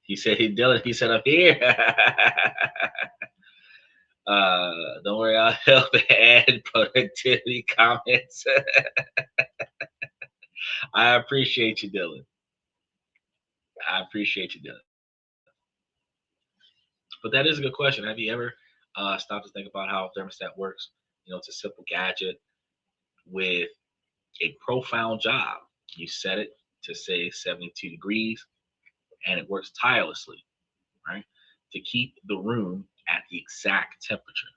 He said, Dylan, he said, I'm here. Don't worry, I'll help add productivity comments. I appreciate you, Dylan. I appreciate you, Dylan. But that is a good question. Have you ever stopped to think about how a thermostat works? It's a simple gadget with a profound job. You set it to say 72 degrees, and it works tirelessly, right, to keep the room at the exact temperature.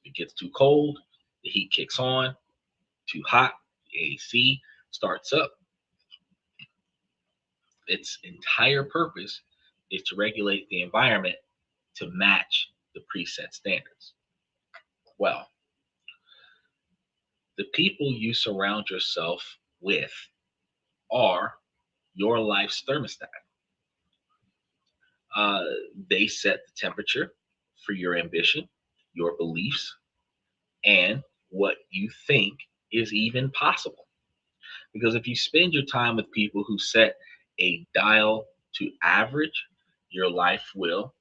If it gets too cold, the heat kicks on. Too hot, the AC starts up. Its entire purpose is to regulate the environment to match the preset standards. Well, the people you surround yourself with are your life's thermostat. Uh, they set the temperature for your ambition, your beliefs, and what you think is even possible. Because if you spend your time with people who set a dial to average, your life will,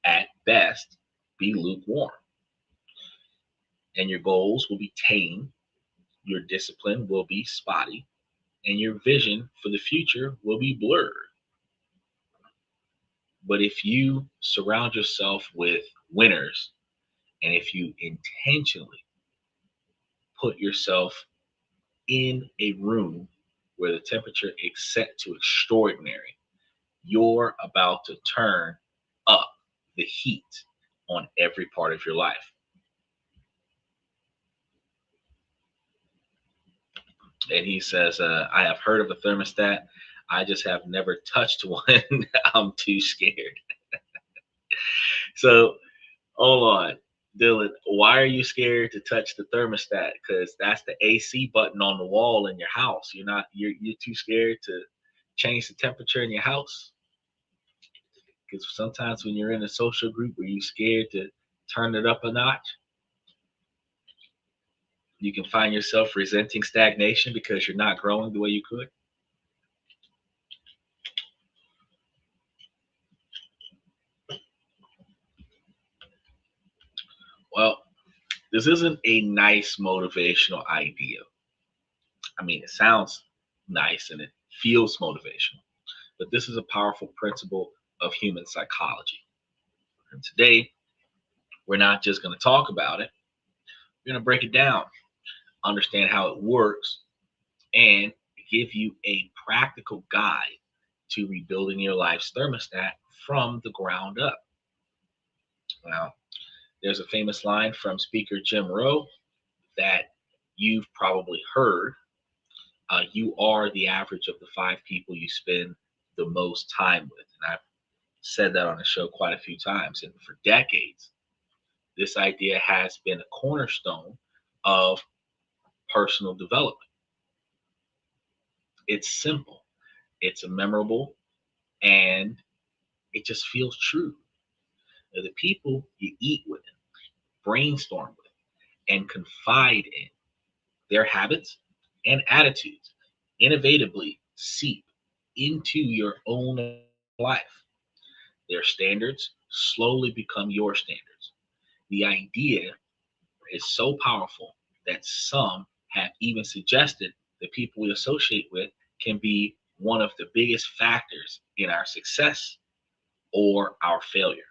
at best, be lukewarm. And your goals will be tame, your discipline will be spotty, and your vision for the future will be blurred. But if you surround yourself with winners, and if you intentionally put yourself in a room where the temperature is set to extraordinary, you're about to turn up the heat on every part of your life. And he says, I have heard of a thermostat. I just have never touched one. I'm too scared. So hold on, Dylan. Why are you scared to touch the thermostat? Because that's the AC button on the wall in your house. You're too scared to change the temperature in your house. Because sometimes when you're in a social group where you're scared to turn it up a notch, you can find yourself resenting stagnation because you're not growing the way you could. Well, this isn't a nice motivational idea. I mean, it sounds nice and it feels motivational, but this is a powerful principle of human psychology. And today, we're not just going to talk about it, we're going to break it down, understand how it works, and give you a practical guide to rebuilding your life's thermostat from the ground up. Now, there's a famous line from speaker Jim Rohn that you've probably heard. You are the average of the 5 people you spend the most time with. And I've said that on the show quite a few times. And for decades, this idea has been a cornerstone of personal development. It's simple, it's memorable, and it just feels true. The people you eat with, brainstorm with, and confide in, their habits and attitudes innovatively seep into your own life. Their standards slowly become your standards. The idea is so powerful that some have even suggested the people we associate with can be one of the biggest factors in our success or our failure.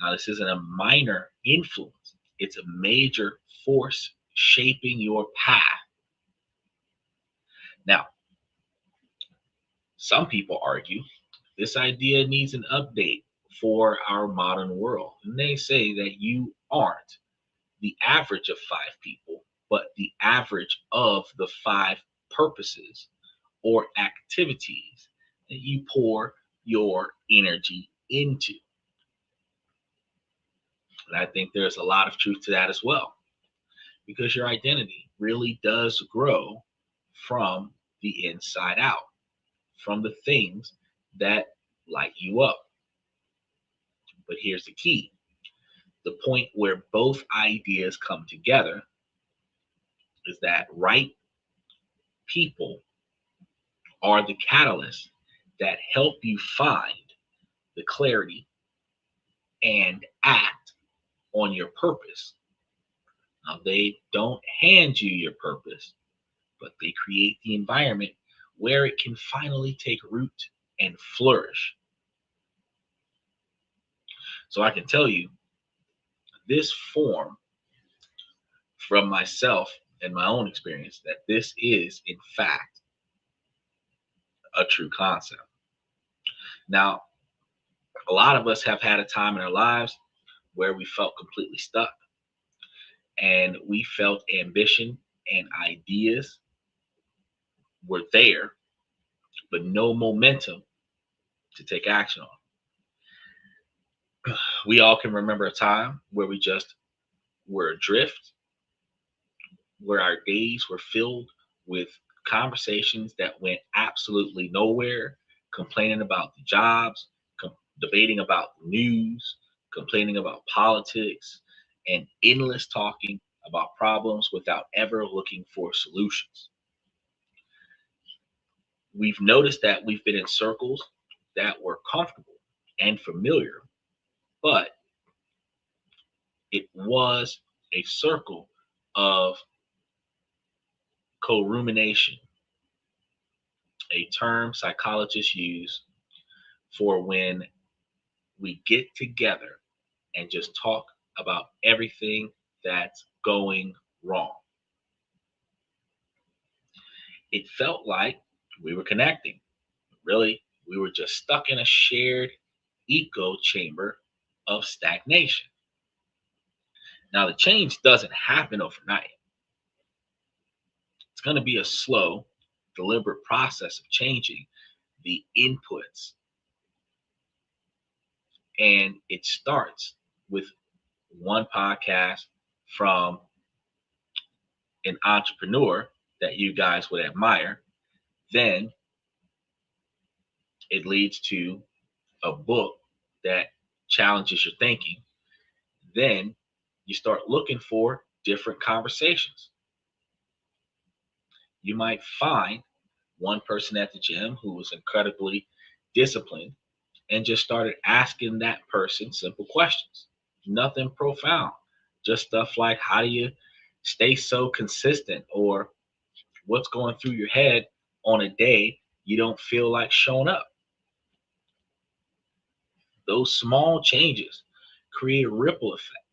Now, this isn't a minor influence, it's a major force shaping your path. Now, some people argue this idea needs an update for our modern world. And they say that you aren't the average of 5 people, but the average of the 5 purposes or activities that you pour your energy into. And I think there's a lot of truth to that as well, because your identity really does grow from the inside out, from the things that light you up. But here's the key: the point where both ideas come together is that right people are the catalyst that help you find the clarity and act on your purpose. Now, they don't hand you your purpose, but they create the environment where it can finally take root and flourish. So I can tell you this form from myself and my own experience that this is, in fact, a true concept. Now, a lot of us have had a time in our lives where we felt completely stuck and we felt ambition and ideas were there, but no momentum to take action on. We all can remember a time where we just were adrift, where our days were filled with conversations that went absolutely nowhere, complaining about the jobs, debating about the news, complaining about politics, and endless talking about problems without ever looking for solutions. We've noticed that we've been in circles that were comfortable and familiar, but it was a circle of co-rumination, a term psychologists use for when we get together and just talk about everything that's going wrong. It felt like we were connecting. Really, we were just stuck in a shared echo chamber of stagnation. Now, the change doesn't happen overnight. It's going to be a slow, deliberate process of changing the inputs. And it starts with one podcast from an entrepreneur that you guys would admire. Then it leads to a book that challenges your thinking. Then you start looking for different conversations. You might find one person at the gym who was incredibly disciplined and just started asking that person simple questions. Nothing profound, just stuff like how do you stay so consistent, or what's going through your head on a day you don't feel like showing up. Those small changes create a ripple effect.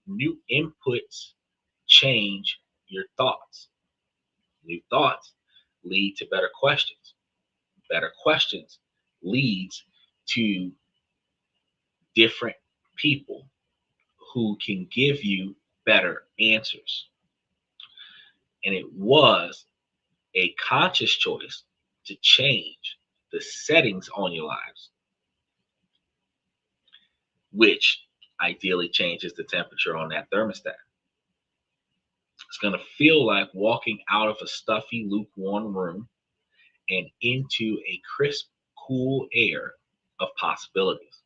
New inputs change your thoughts. New thoughts lead to better questions. Better questions leads to different people who can give you better answers. And it was a conscious choice to change the settings on your lives, which ideally changes the temperature on that thermostat. It's going to feel like walking out of a stuffy, lukewarm room and into a crisp, cool air of possibilities.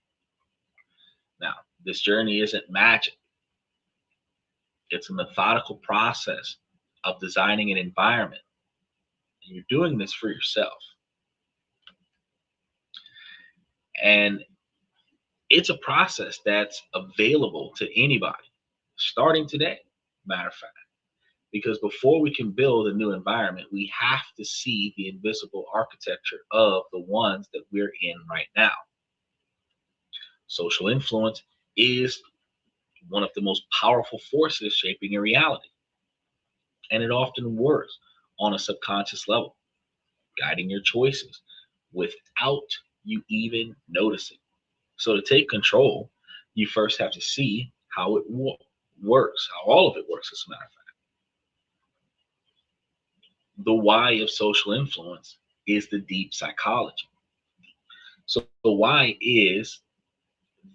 Now, this journey isn't magic. It's a methodical process of designing an environment. And you're doing this for yourself. And it's a process that's available to anybody starting today, matter of fact. Because before we can build a new environment, we have to see the invisible architecture of the ones that we're in right now. Social influence is one of the most powerful forces shaping your reality. And it often works on a subconscious level, guiding your choices without you even noticing. So to take control, you first have to see how it works, how all of it works, as a matter of fact. The why of social influence is the deep psychology. So the why is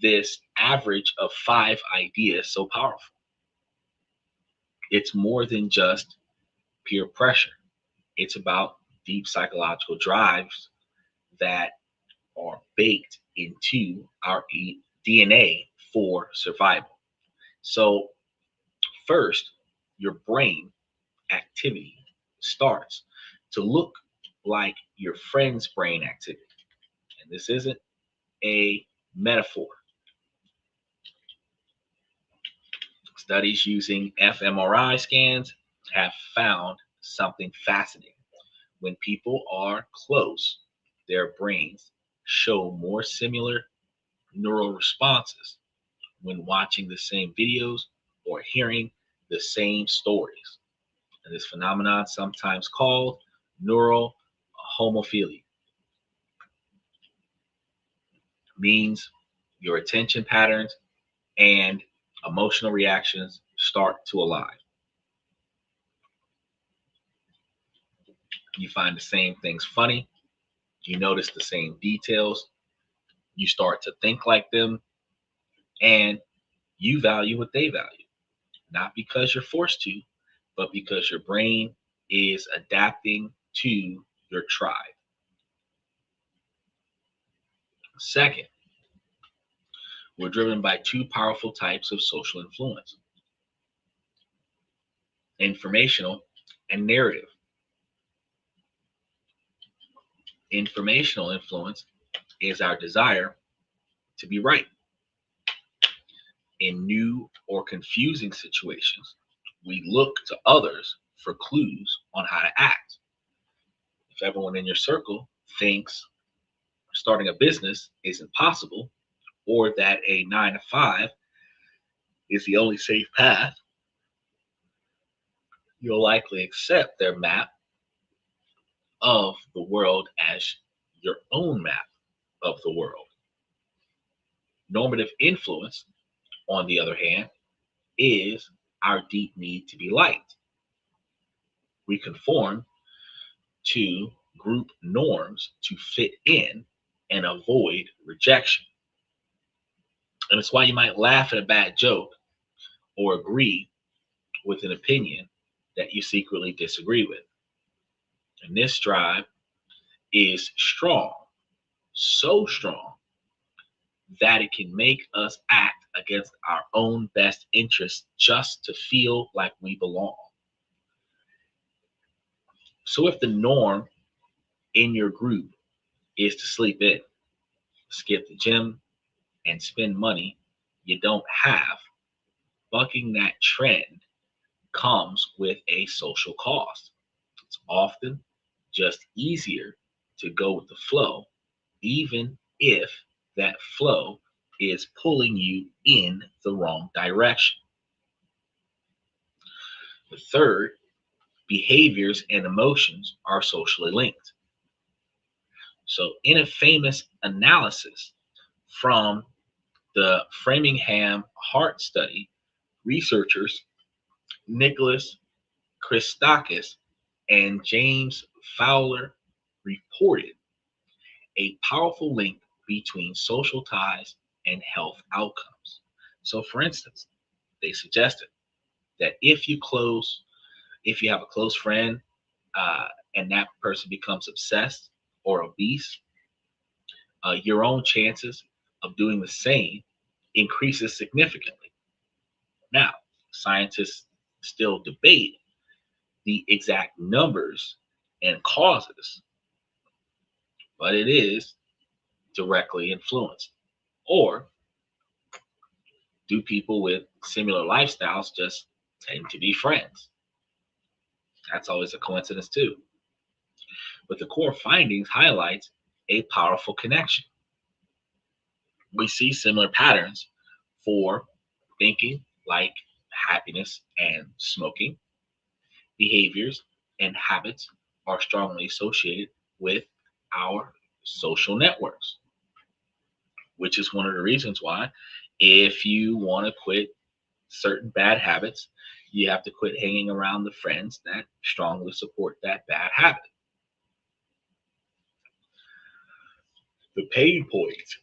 this average of 5 ideas so powerful? It's more than just peer pressure. It's about deep psychological drives that are baked into our DNA for survival. So first, your brain activity starts to look like your friend's brain activity. And this isn't a metaphor. Studies using fMRI scans have found something fascinating. When people are close, their brains show more similar neural responses when watching the same videos or hearing the same stories. And this phenomenon, sometimes called neural homophilia, means your attention patterns and emotional reactions start to align. You find the same things funny, you notice the same details, you start to think like them, and you value what they value. Not because you're forced to, but because your brain is adapting to your tribe. Second, we're driven by two powerful types of social influence: informational and narrative. Informational influence is our desire to be right. In new or confusing situations, we look to others for clues on how to act. If everyone in your circle thinks starting a business is impossible, or that a 9 to 5 is the only safe path, you'll likely accept their map of the world as your own map of the world. Normative influence, on the other hand, is our deep need to be liked. We conform to group norms to fit in and avoid rejection. And it's why you might laugh at a bad joke or agree with an opinion that you secretly disagree with. And this drive is strong, so strong that it can make us act against our own best interests just to feel like we belong. So if the norm in your group is to sleep in, skip the gym, and spend money you don't have, bucking that trend comes with a social cost. It's often just easier to go with the flow, even if that flow is pulling you in the wrong direction. The third, behaviors and emotions are socially linked. So, in a famous analysis from the Framingham Heart Study, researchers Nicholas Christakis and James Fowler reported a powerful link between social ties and health outcomes. So, for instance, they suggested that if you have a close friend and that person becomes obsessed or obese, your own chances of doing the same increases significantly. Now, scientists still debate the exact numbers and causes, but it is directly influenced. Or do people with similar lifestyles just tend to be friends? That's always a coincidence too. But the core findings highlights a powerful connection. We see similar patterns for thinking like happiness and smoking. Behaviors and habits are strongly associated with our social networks, which is one of the reasons why, if you want to quit certain bad habits, you have to quit hanging around the friends that strongly support that bad habit. The pain points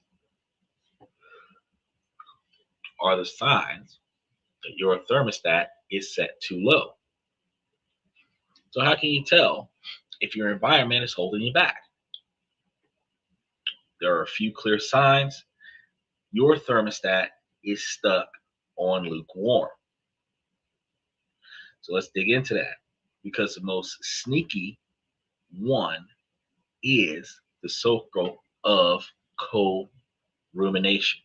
are the signs that your thermostat is set too low. So, how can you tell if your environment is holding you back? There are a few clear signs. Your thermostat is stuck on lukewarm. So let's dig into that, because the most sneaky one is the circle of co-rumination.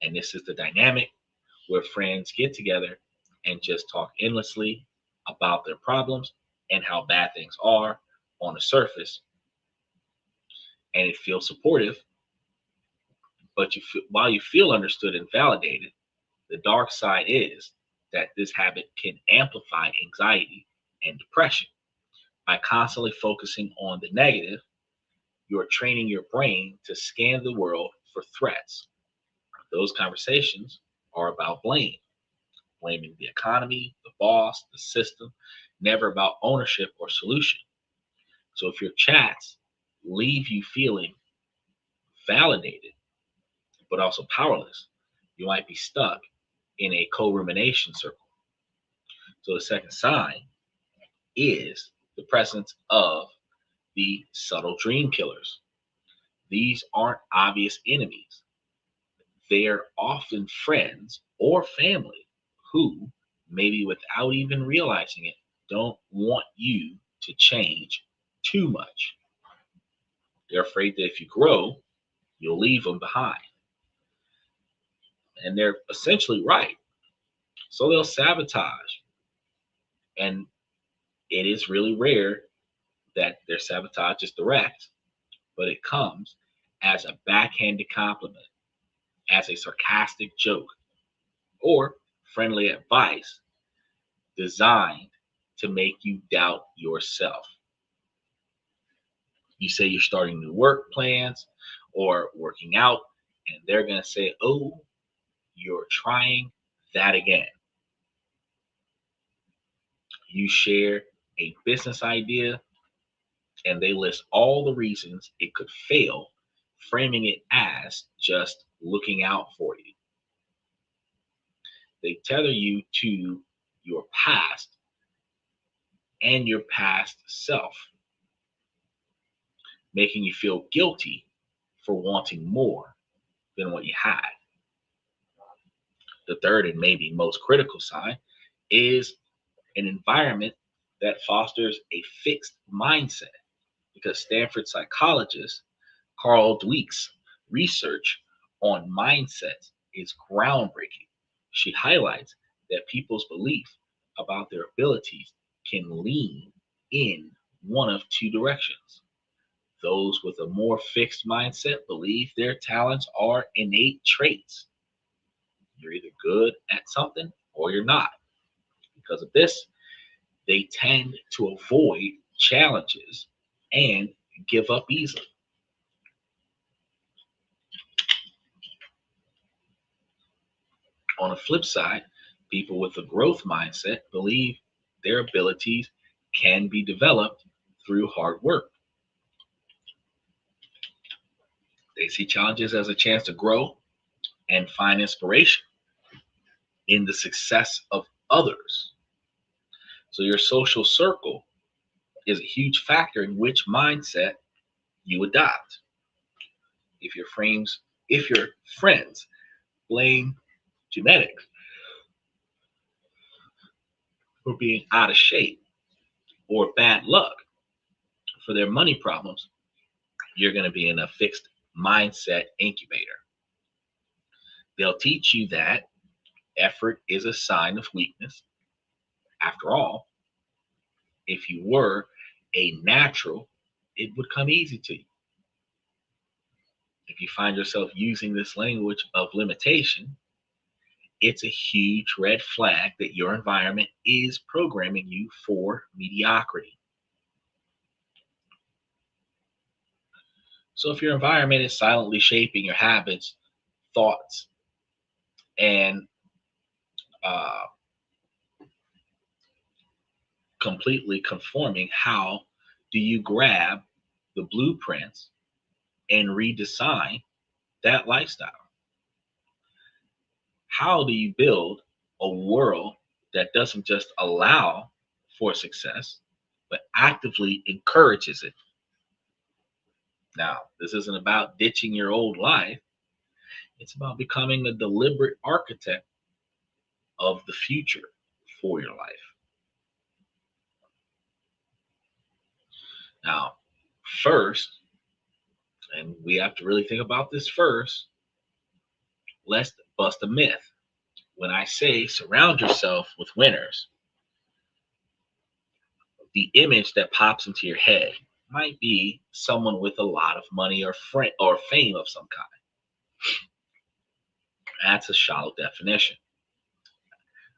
And this is the dynamic where friends get together and just talk endlessly about their problems and how bad things are on the surface. And it feels supportive, but while you feel understood and validated, the dark side is that this habit can amplify anxiety and depression. By constantly focusing on the negative, you're training your brain to scan the world for threats. Those conversations are about blame, blaming the economy, the boss, the system, never about ownership or solution. So if your chats leave you feeling validated, but also powerless, you might be stuck in a co rumination circle. So the second sign is the presence of the subtle dream killers. These aren't obvious enemies, they're often friends or family who, maybe without even realizing it, don't want you to change too much. They're afraid that if you grow, you'll leave them behind. And they're essentially right. So they'll sabotage. And it is really rare that their sabotage is direct, but it comes as a backhanded compliment, as a sarcastic joke, or friendly advice designed to make you doubt yourself. You say you're starting new work plans or working out, and they're going to say, "Oh, you're trying that again." You share a business idea, and they list all the reasons it could fail, framing it as just looking out for you. They tether you to your past and your past self, making you feel guilty for wanting more than what you had. The third and maybe most critical sign is an environment that fosters a fixed mindset, because Stanford psychologist Carl Dweck's research on mindset is groundbreaking. She highlights that people's belief about their abilities can lean in one of two directions. Those with a more fixed mindset believe their talents are innate traits. You're either good at something or you're not. Because of this, they tend to avoid challenges and give up easily. On the flip side, people with a growth mindset believe their abilities can be developed through hard work. They see challenges as a chance to grow and find inspiration in the success of others. So your social circle is a huge factor in which mindset you adopt. If your friends blame genetics for being out of shape or bad luck for their money problems, you're going to be in a fixed mindset incubator. They'll teach you that effort is a sign of weakness. After all, if you were a natural, it would come easy to you. If you find yourself using this language of limitation, it's a huge red flag that your environment is programming you for mediocrity. So if your environment is silently shaping your habits, thoughts, and uh, completely conforming, how do you grab the blueprints and redesign that lifestyle? How do you build a world that doesn't just allow for success, but actively encourages it? Now, this isn't about ditching your old life, it's about becoming a deliberate architect of the future for your life. Now, First, and we have to really think about this first, let's bust a myth. When I say surround yourself with winners, the image that pops into your head might be someone with a lot of money or fame of some kind. That's a shallow definition.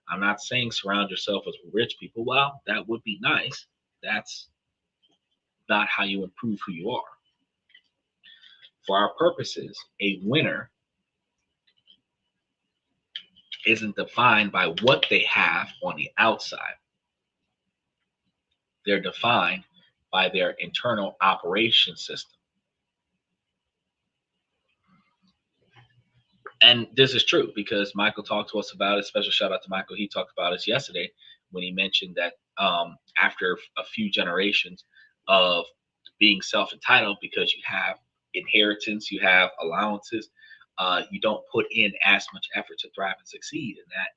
I'm not saying surround yourself with rich people. Well, that would be nice. That's not how you improve who you are. For our purposes, a winner isn't defined by what they have on the outside. They're defined by their internal operation system. And this is true because Michael talked to us about it. Special shout out to Michael. He talked about us yesterday when he mentioned that after a few generations of being self-entitled, because you have inheritance, you have allowances, you don't put in as much effort to thrive and succeed. And that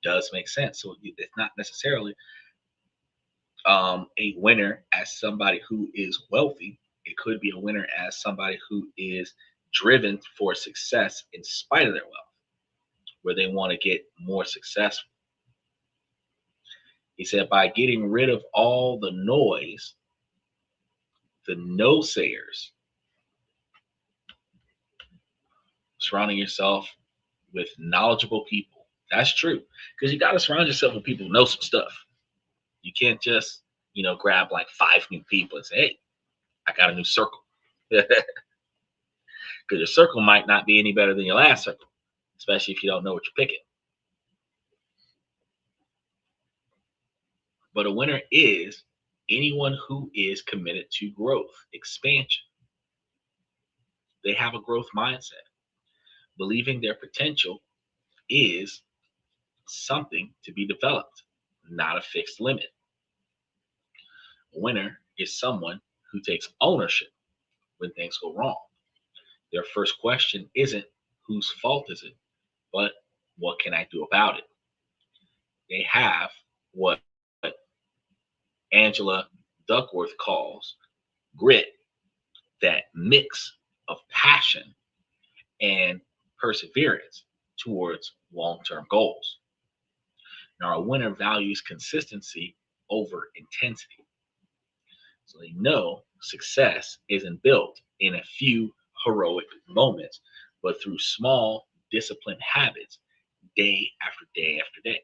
does make sense. So it's not necessarily a winner as somebody who is wealthy. It could be a winner as somebody who is driven for success in spite of their wealth, where they want to get more successful. He said, by getting rid of all the noise, the no sayers, surrounding yourself with knowledgeable people. That's true. Because you got to surround yourself with people who know some stuff. You can't just, grab like 5 new people and say, hey, I got a new circle. Because your circle might not be any better than your last circle, especially if you don't know what you're picking. But a winner is anyone who is committed to growth, expansion. They have a growth mindset. Believing their potential is something to be developed, not a fixed limit. A winner is someone who takes ownership when things go wrong. Their first question isn't whose fault is it, but what can I do about it? They have what Angela Duckworth calls grit, that mix of passion and perseverance towards long-term goals. Now, a winner values consistency over intensity. So they know success isn't built in a few heroic moments, but through small, disciplined habits, day after day after day.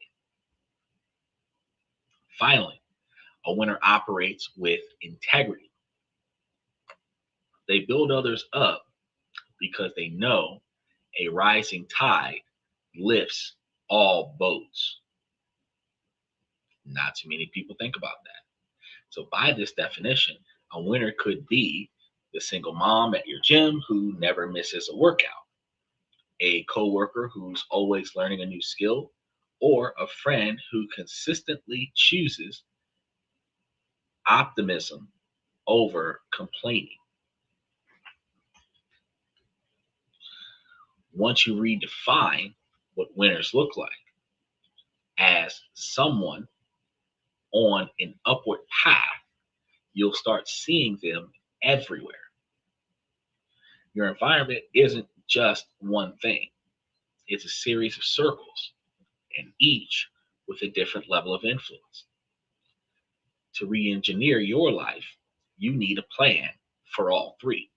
Finally, a winner operates with integrity. They build others up because they know a rising tide lifts all boats. Not too many people think about that. So, by this definition, a winner could be the single mom at your gym who never misses a workout, a coworker who's always learning a new skill, or a friend who consistently chooses optimism over complaining. Once you redefine what winners look like as someone on an upward path, you'll start seeing them everywhere. Your environment isn't just one thing, it's a series of circles, and each with a different level of influence. To re engineer your life, you need a plan for all three.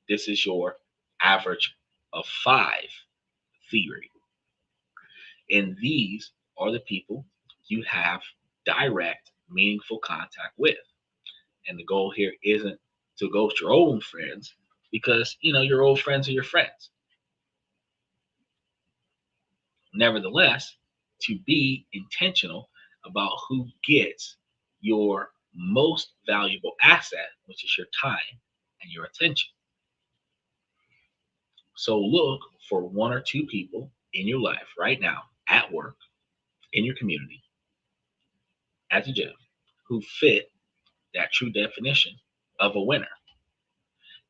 This is your average of 5 theory. And these are the people you have direct, meaningful contact with. And the goal here isn't to ghost your old friends because, your old friends are your friends. Nevertheless, to be intentional about who gets your most valuable asset, which is your time and your attention. So look for 1 or 2 people in your life right now, at work, in your community, at the gym, who fit that true definition of a winner.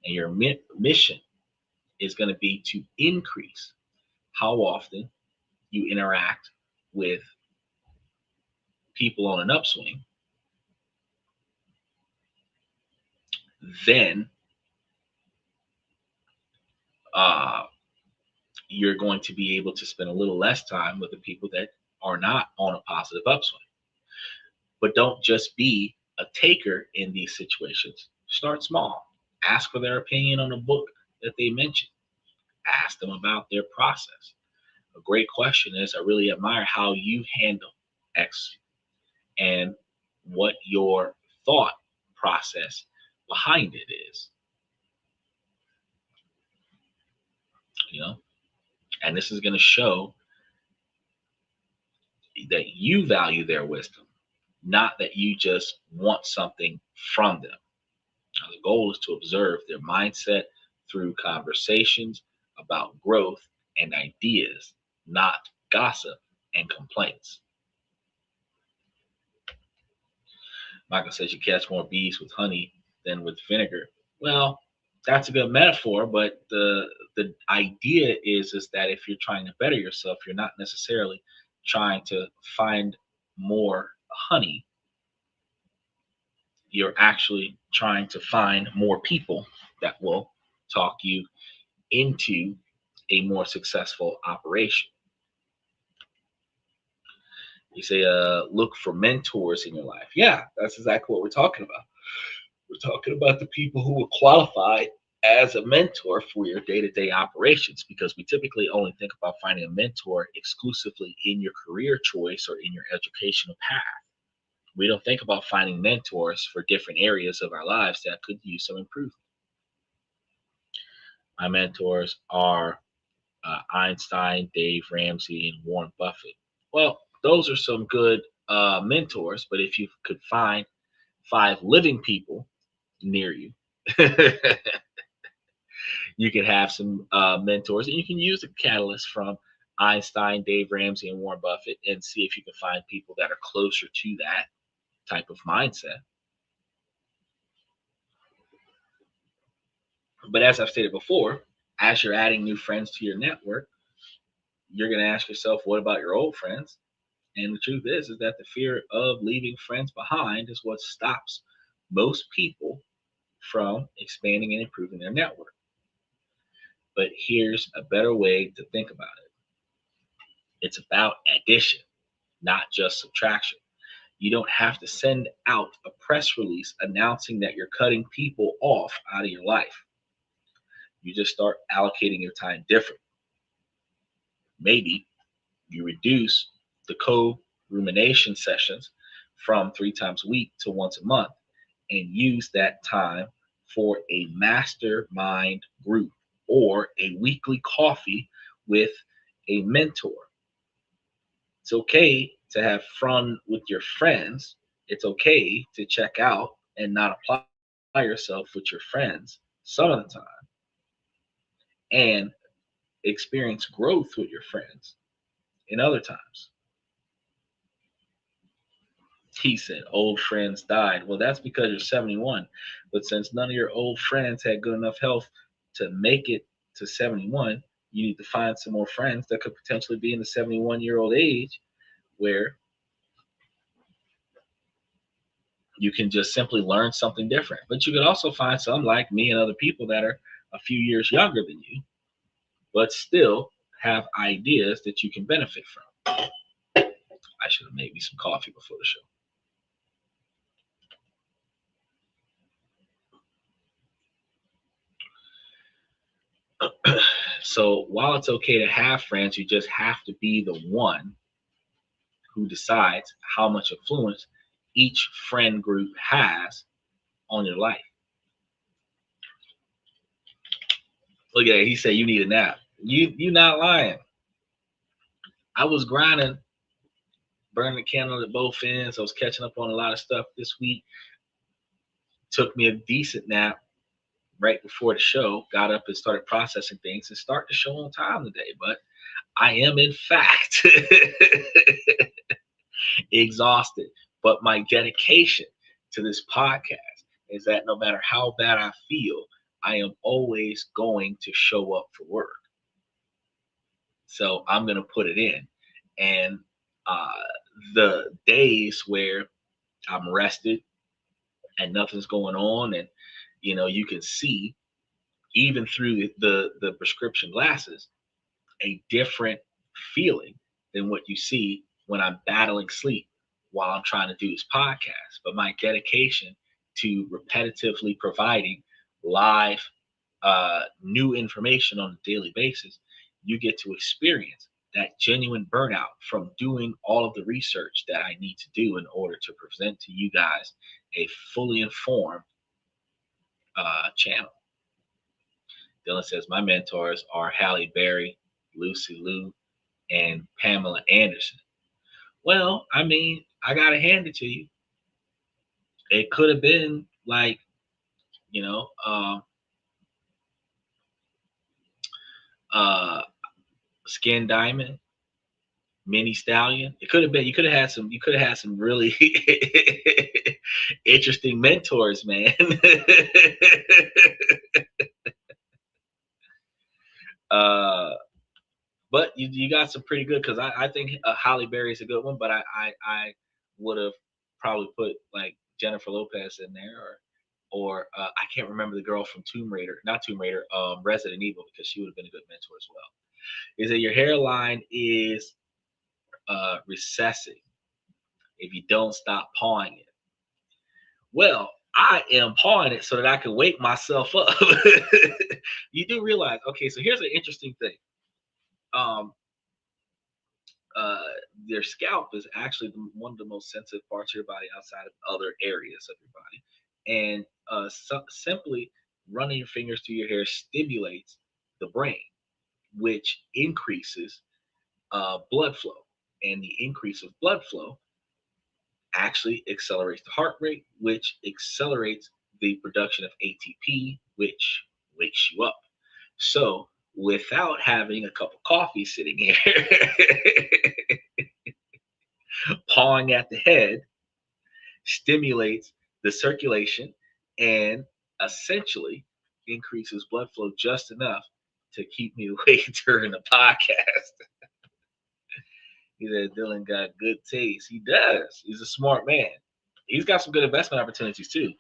And your mission is going to be to increase how often you interact with people on an upswing, then uh, you're going to be able to spend a little less time with the people that are not on a positive upswing. But don't just be a taker in these situations. Start small. Ask for their opinion on a book that they mentioned. Ask them about their process. A great question is, I really admire how you handle X and what your thought process behind it is. You know, and this is going to show that you value their wisdom, not that you just want something from them. Now, the goal is to observe their mindset through conversations about growth and ideas, not gossip and complaints. Michael says you catch more bees with honey than with vinegar. Well, that's a good metaphor, but the idea is that if you're trying to better yourself, you're not necessarily trying to find more honey. You're actually trying to find more people that will talk you into a more successful operation. You say, look for mentors in your life. Yeah, that's exactly what we're talking about. We're talking about the people who will qualify as a mentor for your day-to-day operations, because we typically only think about finding a mentor exclusively in your career choice or in your educational path. We don't think about finding mentors for different areas of our lives that could use some improvement. My mentors are Einstein, Dave Ramsey, and Warren Buffett. Well, those are some good mentors, but if you could find 5 living people near you, you can have some mentors, and you can use the catalyst from Einstein, Dave Ramsey, and Warren Buffett, and see if you can find people that are closer to that type of mindset. But as I've stated before, as you're adding new friends to your network, you're going to ask yourself, what about your old friends? And the truth is that the fear of leaving friends behind is what stops most people from expanding and improving their network. But here's a better way to think about it. It's about addition, not just subtraction. You don't have to send out a press release announcing that you're cutting people off out of your life. You just start allocating your time different. Maybe you reduce the co-rumination sessions from 3 times a week to once a month, and use that time for a mastermind group or a weekly coffee with a mentor. It's okay to have fun with your friends. It's okay to check out and not apply yourself with your friends some of the time, and experience growth with your friends in other times. He said, old friends died. Well, that's because you're 71. But since none of your old friends had good enough health to make it to 71, you need to find some more friends that could potentially be in the 71-year-old age, where you can just simply learn something different. But you could also find some like me and other people that are a few years younger than you, but still have ideas that you can benefit from. I should have made me some coffee before the show. So while it's okay to have friends, you just have to be the one who decides how much influence each friend group has on your life. Look at it. He said you need a nap. You not lying. I was grinding, burning the candle at both ends. I was catching up on a lot of stuff this week. Took me a decent nap right before the show. Got up and started processing things and start the show on time today. But I am in fact exhausted. But my dedication to this podcast is that no matter how bad I feel, I am always going to show up for work. So I'm going to put it in. And uh, the days where I'm rested and nothing's going on, and you can see even through the prescription glasses a different feeling than what you see when I'm battling sleep while I'm trying to do this podcast. But my dedication to repetitively providing live new information on a daily basis, you get to experience that genuine burnout from doing all of the research that I need to do in order to present to you guys a fully informed channel. Dylan says, my mentors are Halle Berry, Lucy Liu, and Pamela Anderson. Well, I mean, I got to hand it to you. It could have been like, you know, uh, Skin Diamond, Mini Stallion. It could have been. You could have had some really interesting mentors, man. uh, but you got some pretty good, because I think Halle Berry is a good one, but I would have probably put like Jennifer Lopez in there, or I can't remember the girl from Tomb Raider, not Tomb Raider, Resident Evil, because she would have been a good mentor as well. Is that your hairline is recessing if you don't stop pawing it? Well, I am pawing it so that I can wake myself up. You do realize, okay, so here's an interesting thing. Um, uh, their scalp is actually one of the most sensitive parts of your body outside of other areas of your body. And simply running your fingers through your hair stimulates the brain, which increases blood flow. And the increase of blood flow actually accelerates the heart rate, which accelerates the production of ATP, which wakes you up. So, without having a cup of coffee sitting here, pawing at the head stimulates the circulation and essentially increases blood flow just enough to keep me awake during the podcast. He said Dylan got good taste. He does. He's a smart man. He's got some good investment opportunities too.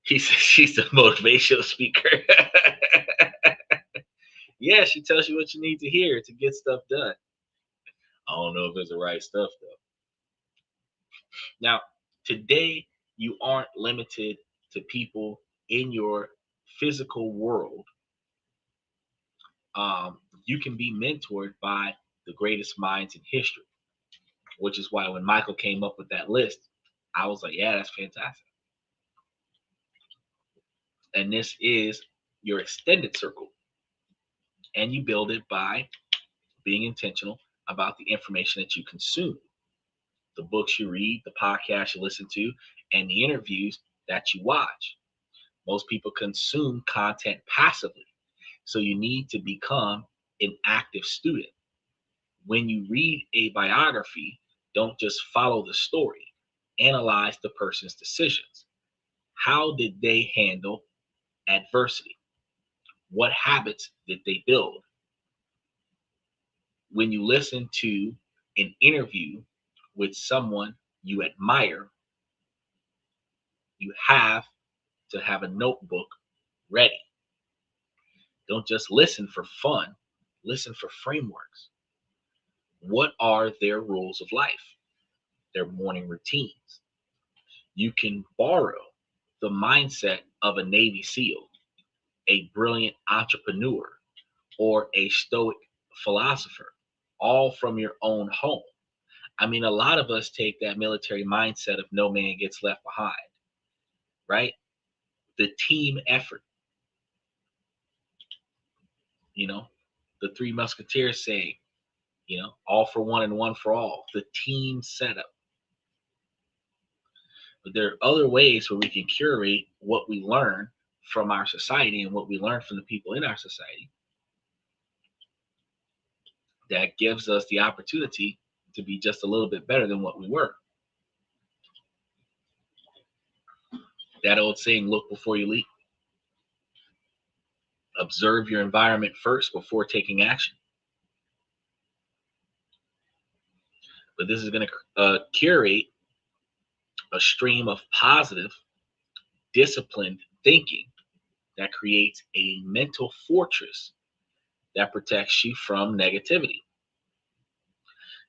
He says she's a motivational speaker. Yeah, she tells you what you need to hear to get stuff done. I don't know if it's the right stuff though. Now, today you aren't limited to people in your physical world. You can be mentored by the greatest minds in history, which is why when Michael came up with that list, I was like, yeah, that's fantastic. And this is your extended circle. And you build it by being intentional about the information that you consume, the books you read, the podcasts you listen to, and the interviews that you watch. Most people consume content passively. So you need to become an active student. When you read a biography, don't just follow the story. Analyze the person's decisions. How did they handle adversity? What habits did they build? When you listen to an interview with someone you admire, you have to have a notebook ready. Don't just listen for fun, listen for frameworks. What are their rules of life? Their morning routines. You can borrow the mindset of a Navy SEAL, a brilliant entrepreneur, or a stoic philosopher, all from your own home. I mean, a lot of us take that military mindset of no man gets left behind, right? The team effort, you know, the Three Musketeers saying, all for one and one for all, the team setup. But there are other ways where we can curate what we learn from our society and what we learn from the people in our society that gives us the opportunity to be just a little bit better than what we were. That old saying, look before you leap. Observe your environment first before taking action. But this is going to curate a stream of positive disciplined thinking that creates a mental fortress that protects you from negativity.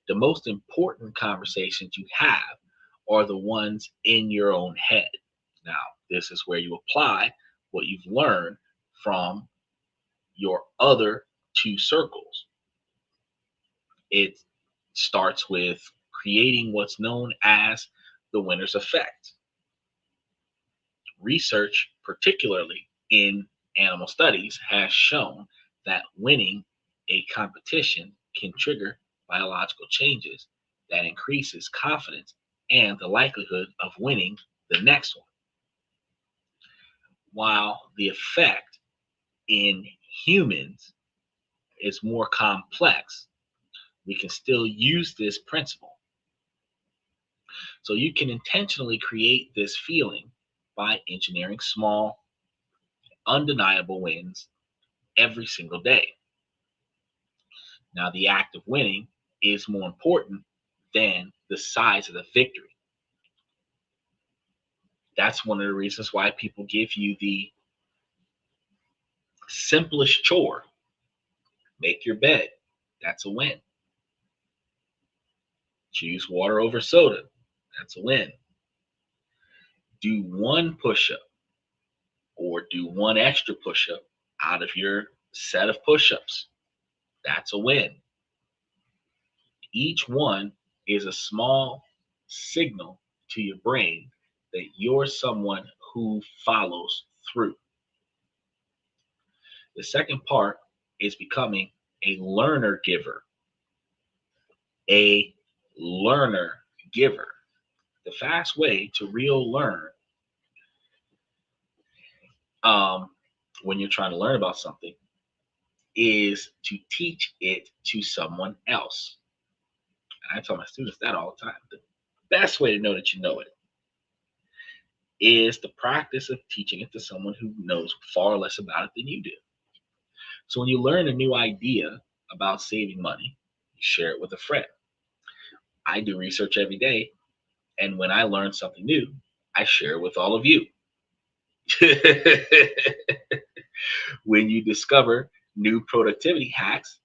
The most important conversations you have are the ones in your own head. Now, this is where you apply what you've learned from your other two circles. It starts with creating what's known as the winner's effect. Research, particularly in animal studies, has shown that winning a competition can trigger biological changes that increases confidence and the likelihood of winning the next one. While the effect in humans is more complex, we can still use this principle. So you can intentionally create this feeling by engineering small, undeniable wins every single day. Now, the act of winning is more important than the size of the victory. That's one of the reasons why people give you the simplest chore. Make your bed. That's a win. Choose water over soda. That's a win. Do one push up or do one extra push up out of your set of push ups. That's a win. Each one is a small signal to your brain that you're someone who follows through. The second part is becoming a learner giver. A learner giver. The fast way to real learn when you're trying to learn about something is to teach it to someone else. And I tell my students that all the time. The best way to know that you know it is the practice of teaching it to someone who knows far less about it than you do. So when you learn a new idea about saving money, you share it with a friend. I do research every day, and when I learn something new, I share it with all of you. When you discover new productivity hacks,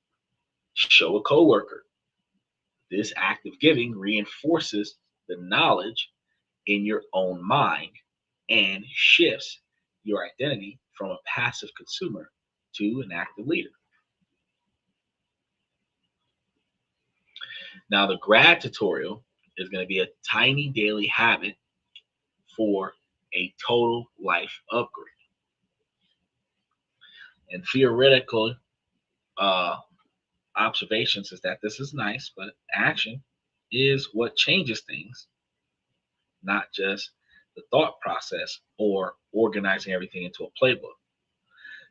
show a coworker. This act of giving reinforces the knowledge in your own mind and shifts your identity from a passive consumer to an active leader. Now, the grad tutorial is going to be a tiny daily habit for a total life upgrade. And theoretical observations is that this is nice, but action is what changes things, not just the thought process or organizing everything into a playbook.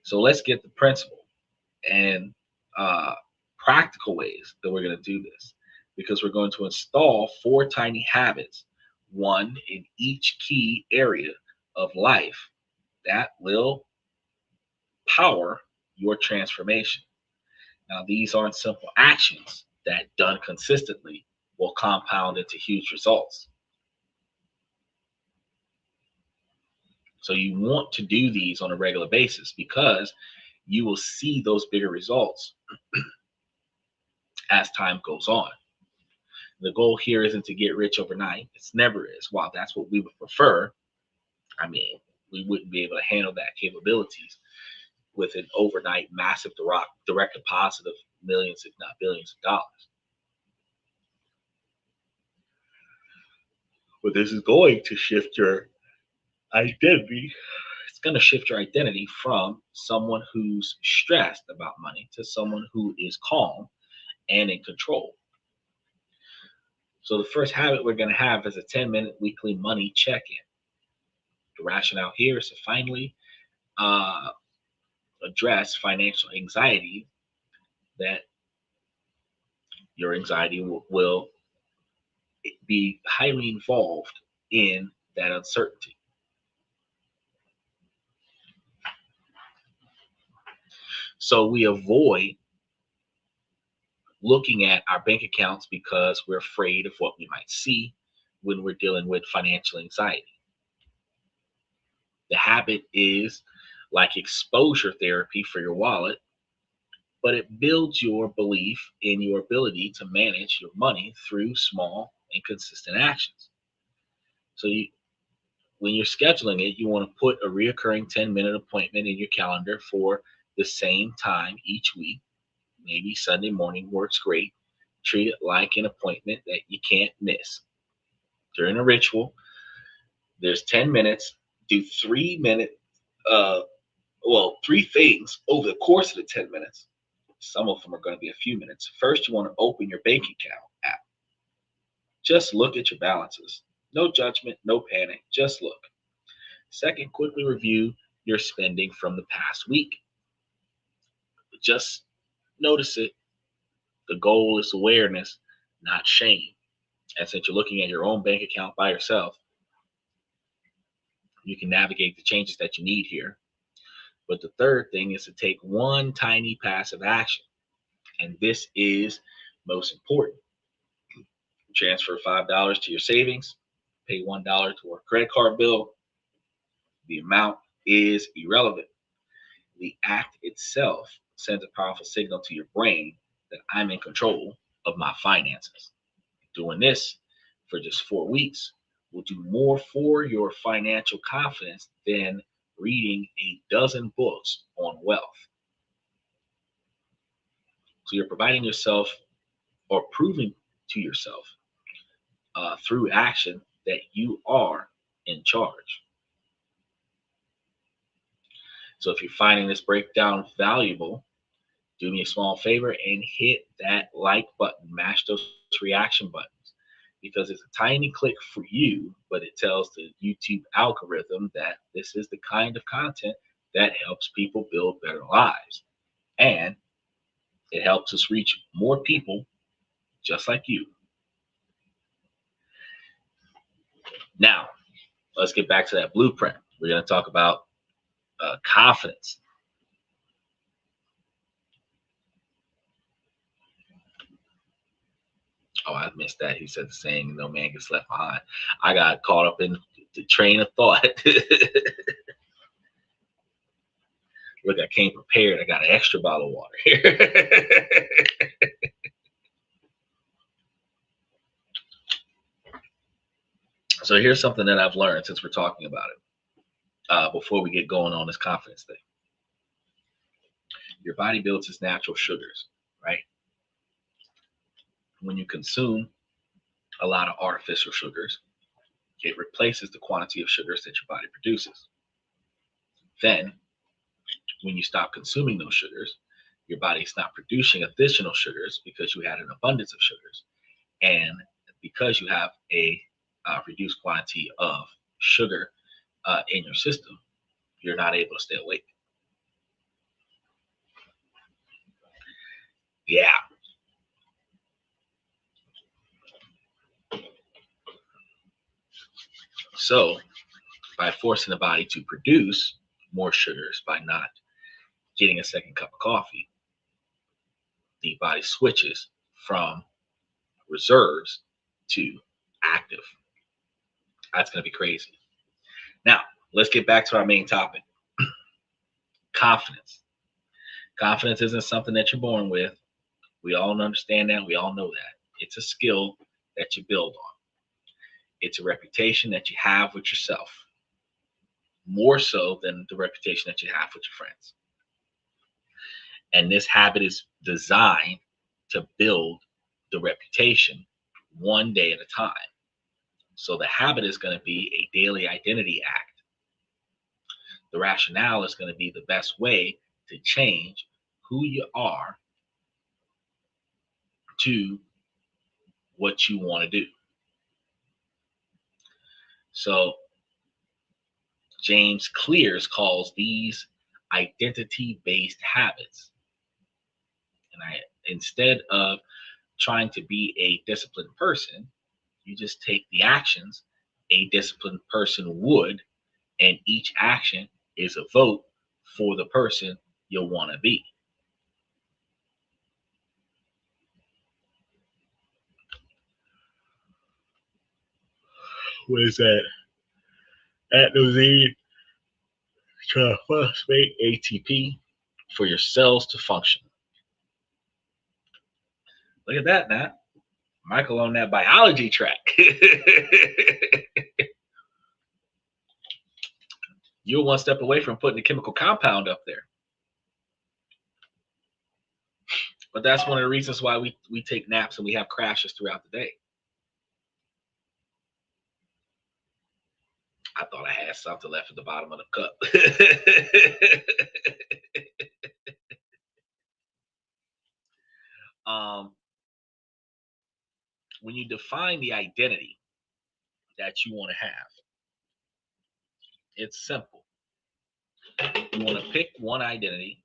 So let's get the principle and practical ways that we're going to do this, because we're going to install 4 tiny habits, one in each key area of life, that will power your transformation. Now, these aren't simple actions that done consistently will compound into huge results. So you want to do these on a regular basis because you will see those bigger results as time goes on. The goal here isn't to get rich overnight. It's never is. While that's what we would prefer, I mean, we wouldn't be able to handle that capabilities with an overnight massive direct deposit of millions, if not billions of dollars. But this is going to shift your identity. It's going to shift your identity from someone who's stressed about money to someone who is calm and in control. So the first habit we're going to have is a 10-minute weekly money check-in. The rationale here is to finally address financial anxiety, that your anxiety will be highly involved in that uncertainty. So we avoid looking at our bank accounts because we're afraid of what we might see when we're dealing with financial anxiety. The habit is like exposure therapy for your wallet, but it builds your belief in your ability to manage your money through small and consistent actions. So when you're scheduling it, you want to put a reoccurring 10-minute appointment in your calendar for the same time each week. Maybe Sunday morning works great. Treat it like an appointment that you can't miss. During a ritual, there's 10 minutes. Do 3 minute, uh, three things over the course of the 10 minutes. Some of them are going to be a few minutes. First, you want to open your bank account app. Just look at your balances. No judgment, no panic, just look. Second, quickly review your spending from the past week. Just notice it. The goal is awareness, not shame. And since you're looking at your own bank account by yourself, you can navigate the changes that you need here. But the third thing is to take one tiny passive action. And this is most important. Transfer $5 to your savings, pay $1 to a credit card bill. The amount is irrelevant. The act itself sends a powerful signal to your brain that I'm in control of my finances. Doing this for just 4 weeks will do more for your financial confidence than reading a dozen books on wealth. So you're providing yourself or proving to yourself through action that you are in charge. So if you're finding this breakdown valuable, do me a small favor and hit that like button, mash those reaction buttons, because it's a tiny click for you, but it tells the YouTube algorithm that this is the kind of content that helps people build better lives. And it helps us reach more people just like you. Now, let's get back to that blueprint. We're going to talk about confidence. Oh, I missed that. He said the saying, no man gets left behind. I got caught up in the train of thought. Look, I came prepared. I got an extra bottle of water here. So here's something that I've learned since we're talking about it, before we get going on this confidence thing. Your body builds its natural sugars, right? When you consume a lot of artificial sugars, it replaces the quantity of sugars that your body produces. Then, when you stop consuming those sugars, your body's not producing additional sugars because you had an abundance of sugars. And because you have a reduced quantity of sugar in your system, you're not able to stay awake. Yeah. So by forcing the body to produce more sugars by not getting a second cup of coffee, the body switches from reserves to active. That's going to be crazy. Now, let's get back to our main topic. Confidence. Confidence isn't something that you're born with. We all understand that. We all know that. It's a skill that you build on. It's a reputation that you have with yourself, more so than the reputation that you have with your friends. And this habit is designed to build the reputation one day at a time. So the habit is going to be a daily identity act. The rationale is going to be the best way to change who you are to what you want to do. So James Clears calls these identity-based habits. And instead of trying to be a disciplined person, you just take the actions a disciplined person would, and each action is a vote for the person you'll want to be. What is that? At Nozine. phosphate ATP for your cells to function. Look at that, Nat. Michael on that biology track. You're one step away from putting a chemical compound up there. But that's one of the reasons why we take naps and we have crashes throughout the day. I thought I had something left at the bottom of the cup. When you define the identity that you want to have, it's simple. You want to pick one identity,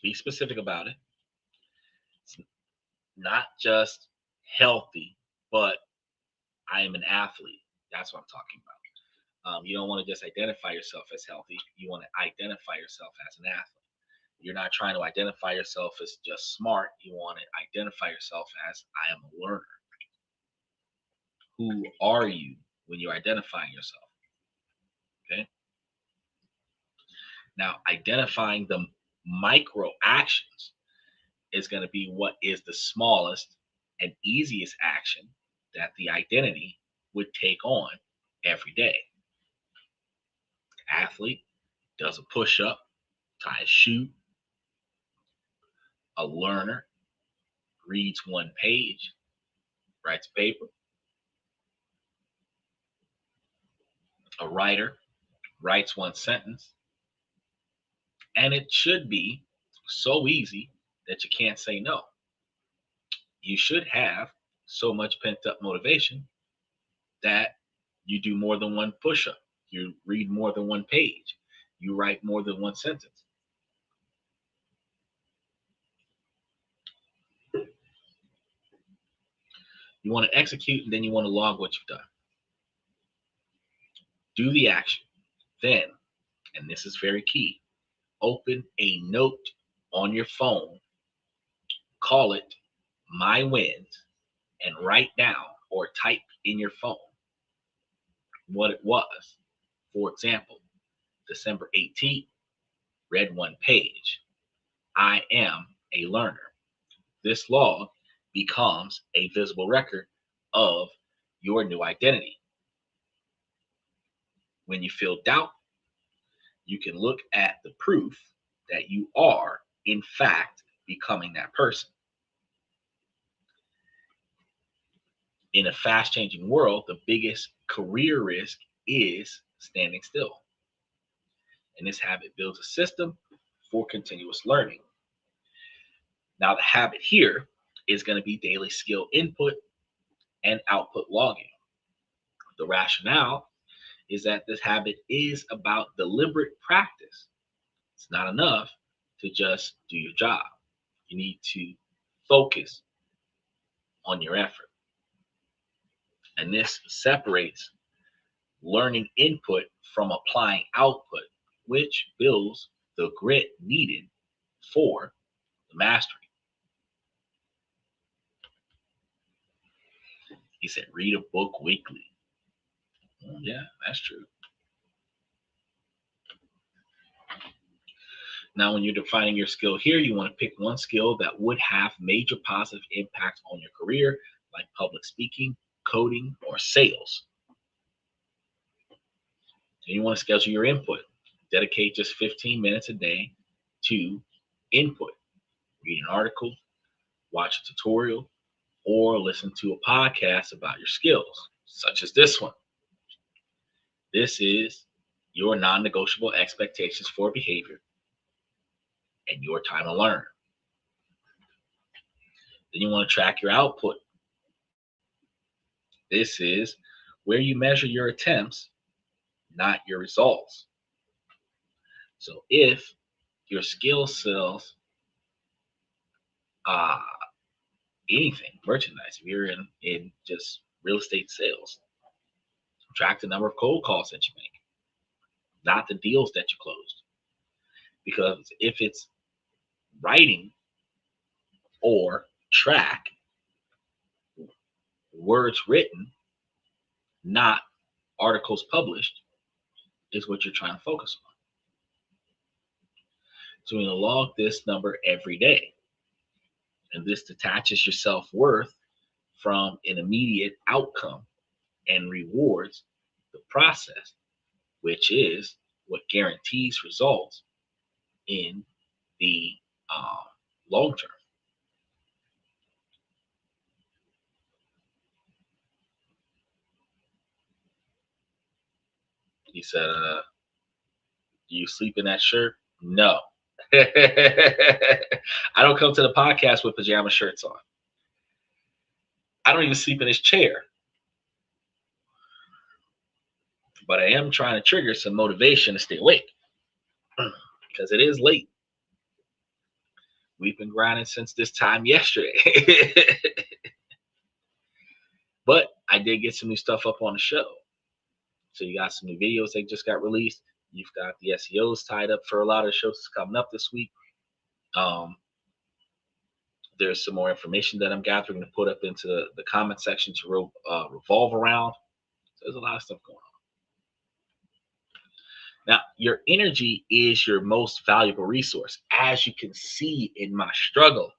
be specific about it. It's not just healthy, but I am an athlete. That's what I'm talking about. You don't want to just identify yourself as healthy. You want to identify yourself as an athlete. You're not trying to identify yourself as just smart. You want to identify yourself as I am a learner. Who are you when you're identifying yourself? Okay. Now, identifying the micro actions is going to be what is the smallest and easiest action that the identity would take on every day. Athlete does a push-up, ties a shoe. A learner reads one page, writes a paper. A writer writes one sentence. And it should be so easy that you can't say no. You should have so much pent-up motivation that you do more than one push-up. You read more than one page. You write more than one sentence. You want to execute, and then you want to log what you've done. Do the action. Then, and this is very key, open a note on your phone, call it My Wins, and write down or type in your phone what it was. For example, December 18th, read one page. I am a learner. This log becomes a visible record of your new identity. When you feel doubt, you can look at the proof that you are, in fact, becoming that person. In a fast-changing world, the biggest career risk is standing still. And this habit builds a system for continuous learning. Now, the habit here is going to be daily skill input and output logging. The rationale is that this habit is about deliberate practice. It's not enough to just do your job. You need to focus on your effort. And this separates learning input from applying output, which builds the grit needed for the mastery. He said, read a book weekly. Well, yeah, that's true. Now, when you're defining your skill here, you want to pick one skill that would have major positive impact on your career, like public speaking, coding, or sales. And you want to schedule your input. Dedicate just 15 minutes a day to input. Read an article, watch a tutorial, or listen to a podcast about your skills, such as this one. This is your non-negotiable expectations for behavior and your time to learn. Then you want to track your output. This is where you measure your attempts, not your results. So if your skill sells anything, merchandise, if you're in just real estate sales, track the number of cold calls that you make, not the deals that you closed. Because if it's writing or track words written, not articles published, is what you're trying to focus on. So you're going to log this number every day. And this detaches your self-worth from an immediate outcome and rewards the process, which is what guarantees results in the long term. He said, do you sleep in that shirt? No. I don't come to the podcast with pajama shirts on. I don't even sleep in this chair. But I am trying to trigger some motivation to stay awake because it is late. We've been grinding since this time yesterday. But I did get some new stuff up on the show. So you got some new videos that just got released. You've got the SEOs tied up for a lot of shows coming up this week. There's some more information that I'm gathering to put up into the comment section to revolve around. So there's a lot of stuff going on. Now, your energy is your most valuable resource, as you can see in my struggle.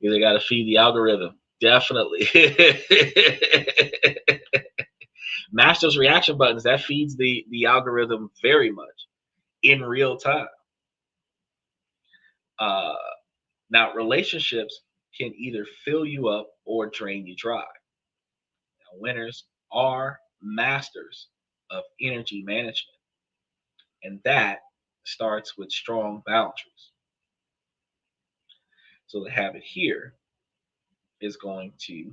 You got to feed the algorithm. Definitely. Mash those reaction buttons. That feeds the algorithm very much in real time. Now, relationships can either fill you up or drain you dry. Now, winners are masters of energy management, and that starts with strong boundaries. So the habit here is going to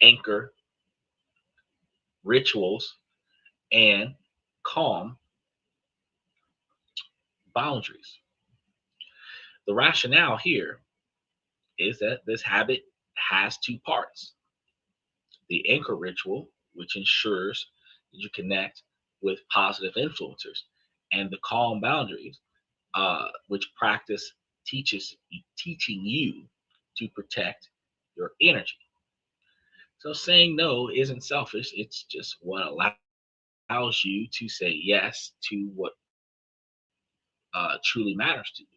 anchor rituals and calm boundaries. The rationale here is that this habit has two parts. The anchor ritual, which ensures that you connect with positive influencers, and the calm boundaries, which practice teaching you to protect your energy. So saying no isn't selfish. It's just what allows you to say yes to what truly matters to you.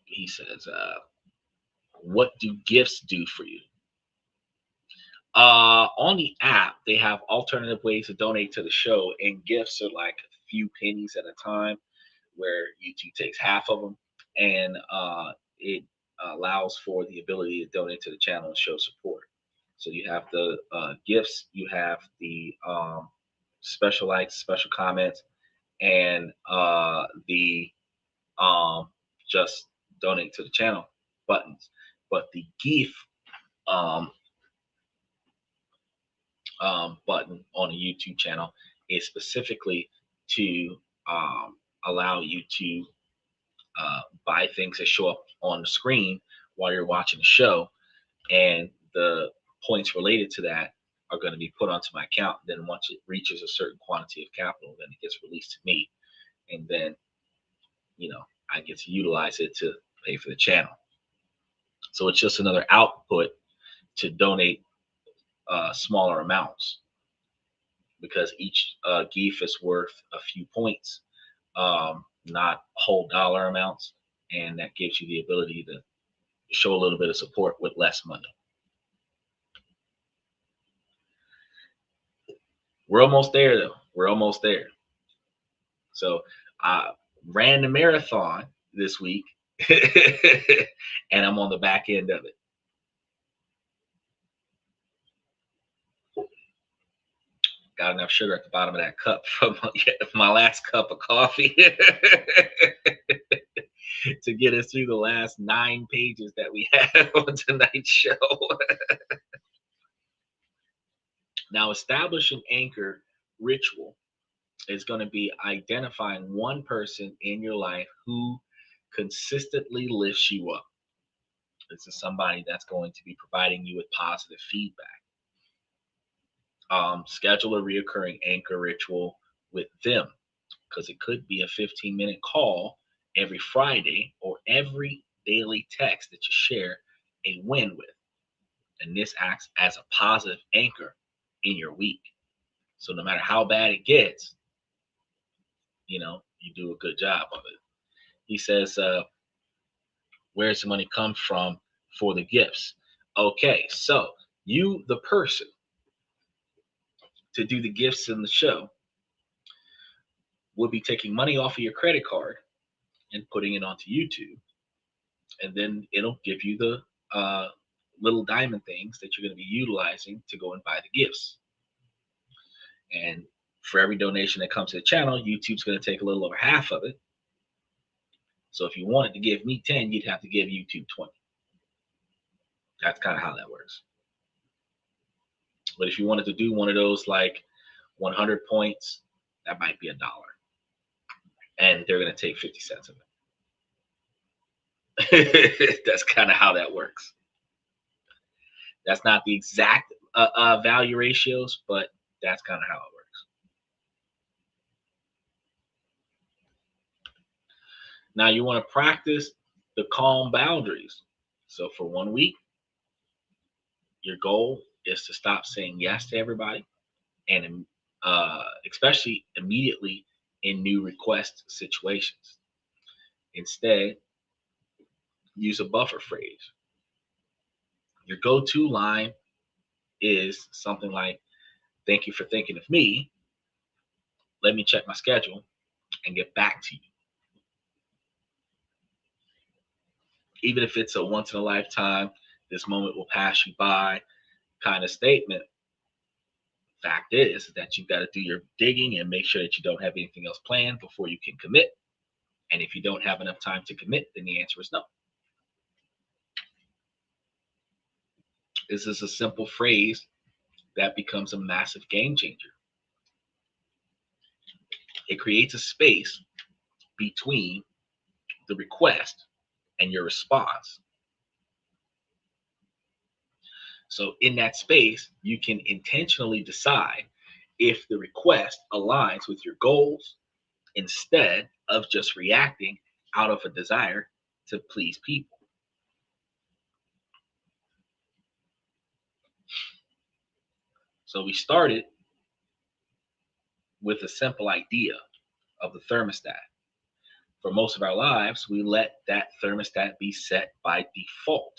He says, what do gifts do for you? On the app, they have alternative ways to donate to the show, and gifts are like a few pennies at a time, where YouTube takes half of them, and it allows for the ability to donate to the channel and show support. So you have the gifts, you have the special likes, special comments, and the just donate to the channel buttons. But the GIF um, button on a YouTube channel is specifically to allow you to buy things that show up on the screen while you're watching the show, and the points related to that are going to be put onto my account. Then once it reaches a certain quantity of capital, then it gets released to me, and then I get to utilize it to pay for the channel. So it's just another output to donate smaller amounts, because each GIF is worth a few points, not whole dollar amounts, and that gives you the ability to show a little bit of support with less money. We're almost there, though. We're almost there. So I ran the marathon this week, and I'm on the back end of it. Got enough sugar at the bottom of that cup from my last cup of coffee to get us through the last 9 pages that we have on tonight's show. Now, establish an anchor ritual is going to be identifying one person in your life who consistently lifts you up. This is somebody that's going to be providing you with positive feedback. Schedule a reoccurring anchor ritual with them, because it could be a 15-minute call every Friday, or every daily text that you share a win with. And this acts as a positive anchor in your week. So no matter how bad it gets, you do a good job of it. He says, where's the money come from for the gifts? Okay, so you, the person, to do the gifts in the show, will be taking money off of your credit card and putting it onto YouTube. And then it'll give you the little diamond things that you're going to be utilizing to go and buy the gifts. And for every donation that comes to the channel, YouTube's going to take a little over half of it. So if you wanted to give me 10, you'd have to give YouTube 20. That's kind of how that works. But if you wanted to do one of those like 100 points, that might be $1. And they're going to take 50 cents of it. That's kind of how that works. That's not the exact value ratios, but that's kind of how it works. Now you want to practice the calm boundaries. So for 1 week, your goal is to stop saying yes to everybody, and especially immediately in new request situations. Instead, use a buffer phrase. Your go-to line is something like, "Thank you for thinking of me. Let me check my schedule and get back to you." Even if it's a once in a lifetime, this moment will pass you by kind of statement, fact is that you've got to do your digging and make sure that you don't have anything else planned before you can commit. And if you don't have enough time to commit, then the answer is no. This is a simple phrase that becomes a massive game changer. It creates a space between the request and your response. So in that space, you can intentionally decide if the request aligns with your goals instead of just reacting out of a desire to please people. So we started with a simple idea of the thermostat. For most of our lives, we let that thermostat be set by default,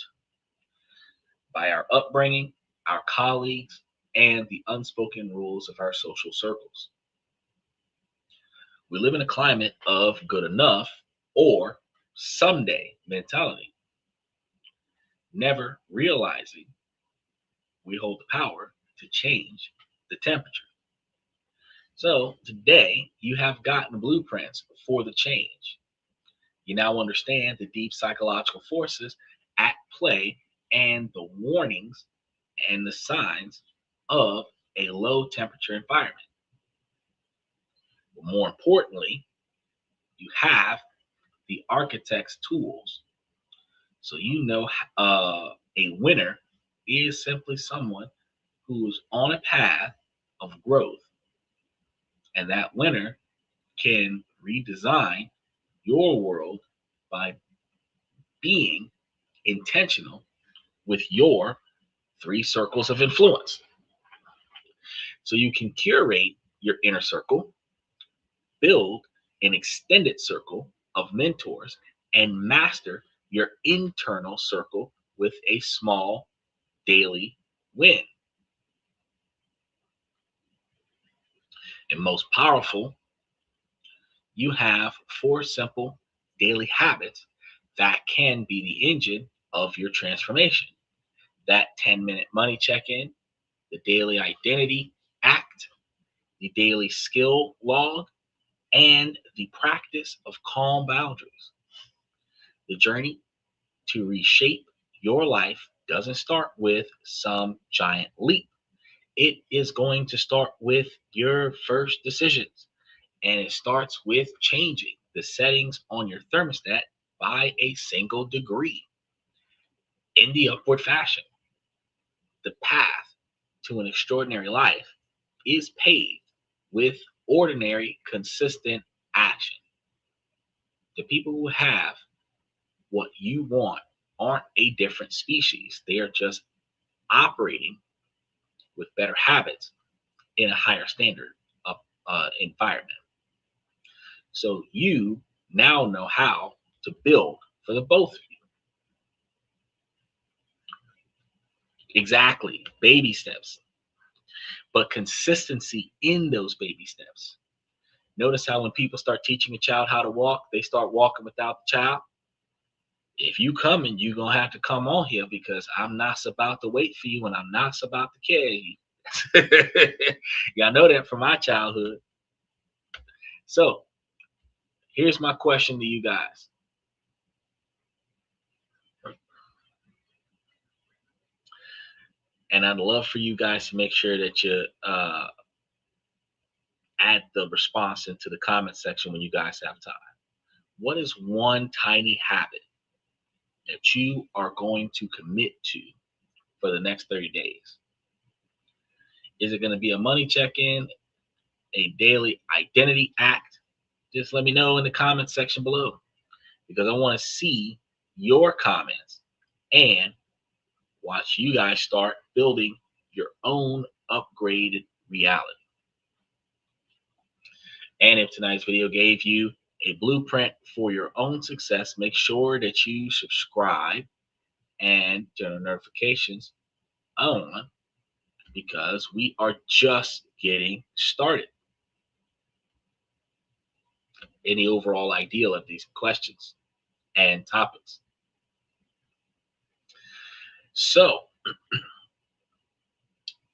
by our upbringing, our colleagues, and the unspoken rules of our social circles. We live in a climate of good enough or someday mentality, never realizing we hold the power to change the temperature. So today, you have gotten blueprints for the change. You now understand the deep psychological forces at play and the warnings and the signs of a low temperature environment. But more importantly, you have the architect's tools. So you know a winner is simply someone who's on a path of growth. And that winner can redesign your world by being intentional with your 3 circles of influence. So you can curate your inner circle, build an extended circle of mentors, and master your internal circle with a small daily win. And most powerful, you have 4 simple daily habits that can be the engine of your transformation. That 10-minute money check-in, the daily identity act, the daily skill log, and the practice of calm boundaries. The journey to reshape your life doesn't start with some giant leap. It is going to start with your first decisions. And it starts with changing the settings on your thermostat by a single degree. In the upward fashion, the path to an extraordinary life is paved with ordinary, consistent action. The people who have what you want aren't a different species. They are just operating with better habits in a higher standard of environment. So you now know how to build for the both of you. Exactly. Baby steps, but consistency in those baby steps. Notice how when people start teaching a child how to walk, they start walking without the child. If you coming, you're gonna have to come on here because I'm not about to wait for you and I'm not about to carry you. Y'all know that from my childhood. So here's my question to you guys. And I'd love for you guys to make sure that you add the response into the comment section when you guys have time. What is one tiny habit that you are going to commit to for the next 30 days? Is it going to be a money check-in, a daily identity act? Just let me know in the comment section below because I want to see your comments and watch you guys start building your own upgraded reality. And if tonight's video gave you a blueprint for your own success, make sure that you subscribe and turn on notifications on because we are just getting started in the overall ideal of these questions and topics. So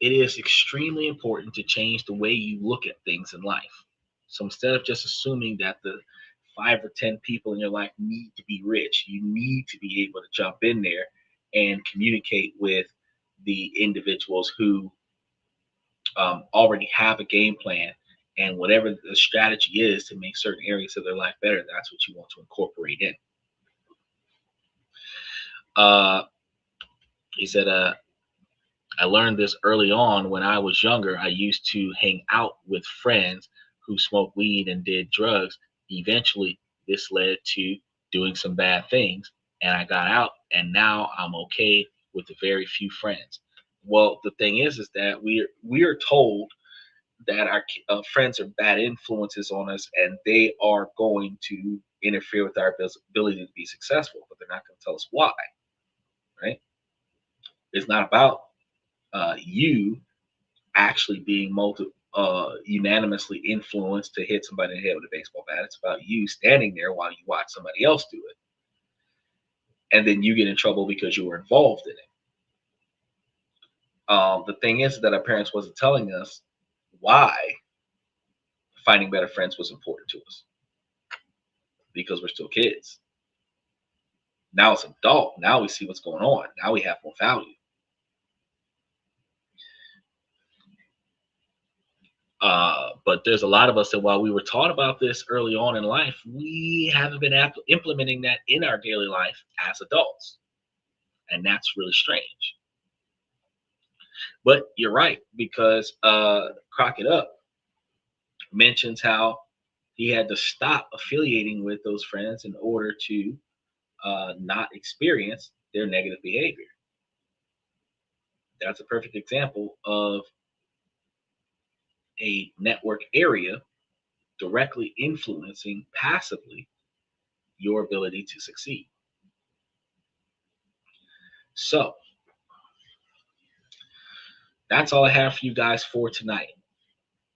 it is extremely important to change the way you look at things in life. So instead of just assuming that the 5 or 10 people in your life need to be rich, you need to be able to jump in there and communicate with the individuals who already have a game plan, and whatever the strategy is to make certain areas of their life better, that's what you want to incorporate in. He said, I learned this early on when I was younger. I used to hang out with friends who smoked weed and did drugs. Eventually, this led to doing some bad things, and I got out, and now I'm okay with a very few friends. Well, the thing is that we're told that our friends are bad influences on us, and they are going to interfere with our ability to be successful, but they're not going to tell us why, right? It's not about you actually being unanimously influenced to hit somebody in the head with a baseball bat. It's about you standing there while you watch somebody else do it. And then you get in trouble because you were involved in it. The thing is that our parents wasn't telling us why finding better friends was important to us because we're still kids. Now it's adult. Now we see what's going on. Now we have more value. But there's a lot of us that while we were taught about this early on in life, we haven't been implementing that in our daily life as adults. And that's really strange. But you're right, because Crock It Up mentions how he had to stop affiliating with those friends in order to not experience their negative behavior. That's a perfect example of a network area directly influencing passively your ability to succeed. So that's all I have for you guys for tonight.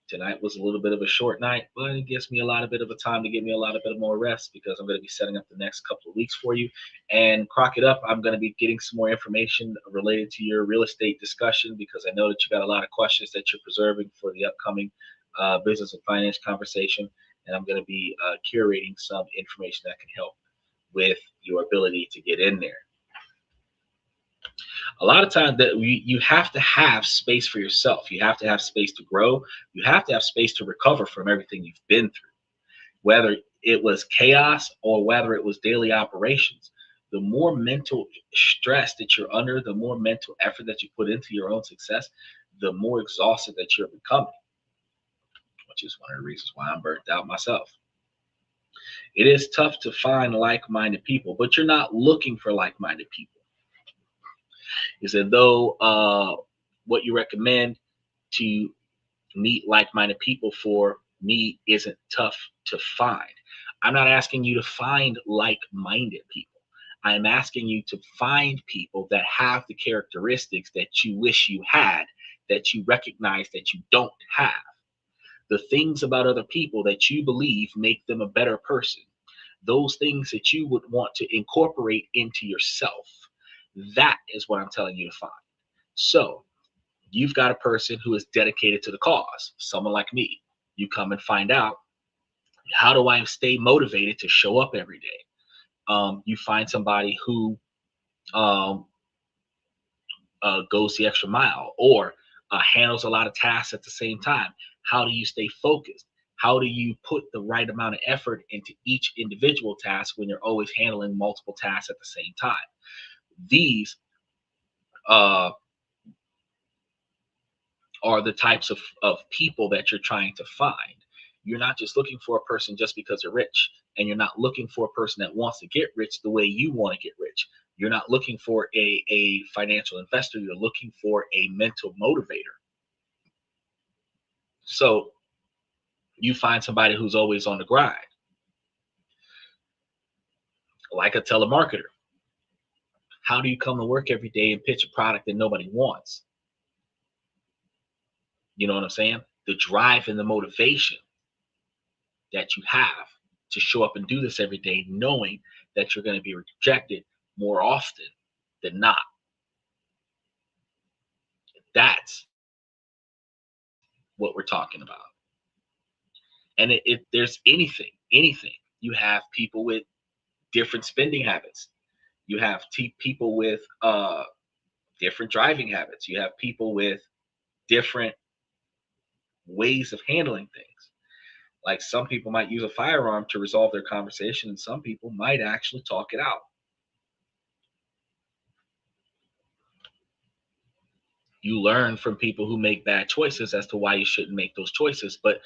Tonight was a little bit of a short night, but it gives me a lot of bit of a time to give me a lot of bit more rest because I'm going to be setting up the next couple of weeks for you. And Crock It Up, I'm going to be getting some more information related to your real estate discussion because I know that you got a lot of questions that you're preserving for the upcoming business and finance conversation. And I'm going to be curating some information that can help with your ability to get in there. A lot of times that you have to have space for yourself. You have to have space to grow. You have to have space to recover from everything you've been through, whether it was chaos or whether it was daily operations. The more mental stress that you're under, the more mental effort that you put into your own success, the more exhausted that you're becoming, which is one of the reasons why I'm burnt out myself. It is tough to find like-minded people, but you're not looking for like-minded people. He said, though, what you recommend to meet like-minded people for me isn't tough to find. I'm not asking you to find like-minded people. I'm asking you to find people that have the characteristics that you wish you had, that you recognize that you don't have. The things about other people that you believe make them a better person. Those things that you would want to incorporate into yourself. That is what I'm telling you to find. So, you've got a person who is dedicated to the cause, someone like me. You come and find out, how do I stay motivated to show up every day? You find somebody who um, goes the extra mile, or handles a lot of tasks at the same time. How do you stay focused? How do you put the right amount of effort into each individual task when you're always handling multiple tasks at the same time? These uh, are the types of people that you're trying to find. You're not just looking for a person just because they're rich, and you're not looking for a person that wants to get rich the way you want to get rich. You're not looking for a financial investor. You're looking for a mental motivator. So you find somebody who's always on the grind, like a telemarketer. How do you come to work every day and pitch a product that nobody wants? You know what I'm saying? The drive and the motivation that you have to show up and do this every day, knowing that you're going to be rejected more often than not. That's what we're talking about. And there's anything. You have people with different spending habits. You have people with different driving habits. You have people with different ways of handling things. Like, some people might use a firearm to resolve their conversation, and some people might actually talk it out. You learn from people who make bad choices as to why you shouldn't make those choices, but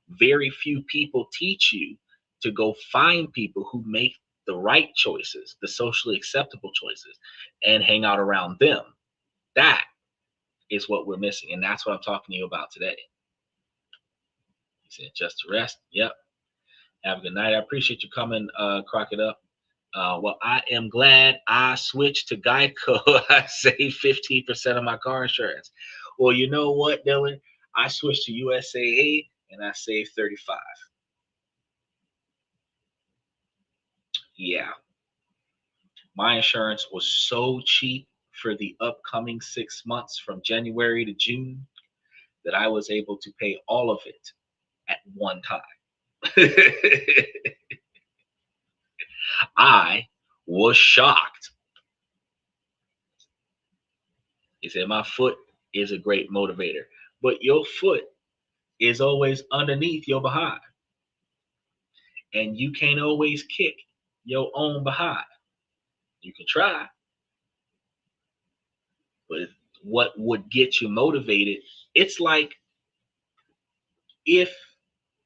very few people teach you to go find people who make the right choices, the socially acceptable choices, and hang out around them. That is what we're missing, and that's what I'm talking to you about today. He said, just to rest. Yep. Have a good night. I appreciate you coming, Crock It Up. Well, I am glad I switched to Geico. I saved 15% of my car insurance. Well, you know what, Dylan? I switched to USAA and I saved 35. Yeah. My insurance was so cheap for the upcoming 6 months from January to June that I was able to pay all of it at one time. I was shocked. He said, my foot is a great motivator, but your foot is always underneath your behind. And you can't always kick your own behind. You can try, but what would get you motivated? It's like if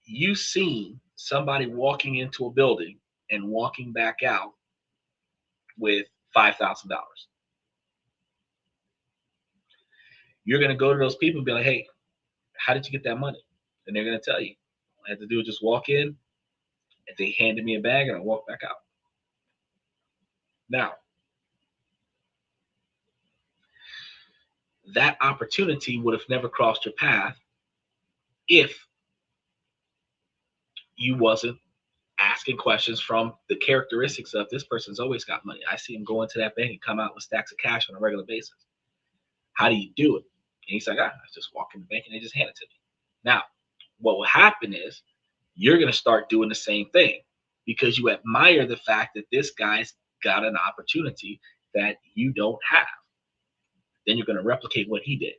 you seen somebody walking into a building and walking back out with $5,000. You're going to go to those people and be like, hey, how did you get that money? And they're going to tell you. All I had to do is just walk in, and they handed me a bag, and I walked back out. Now, that opportunity would have never crossed your path if you wasn't asking questions from the characteristics of, this person's always got money. I see him go into that bank and come out with stacks of cash on a regular basis. How do you do it? And he's like, I just walk in the bank and they just hand it to me. Now, what will happen is you're going to start doing the same thing because you admire the fact that this guy's got an opportunity that you don't have. Then you're going to replicate what he did.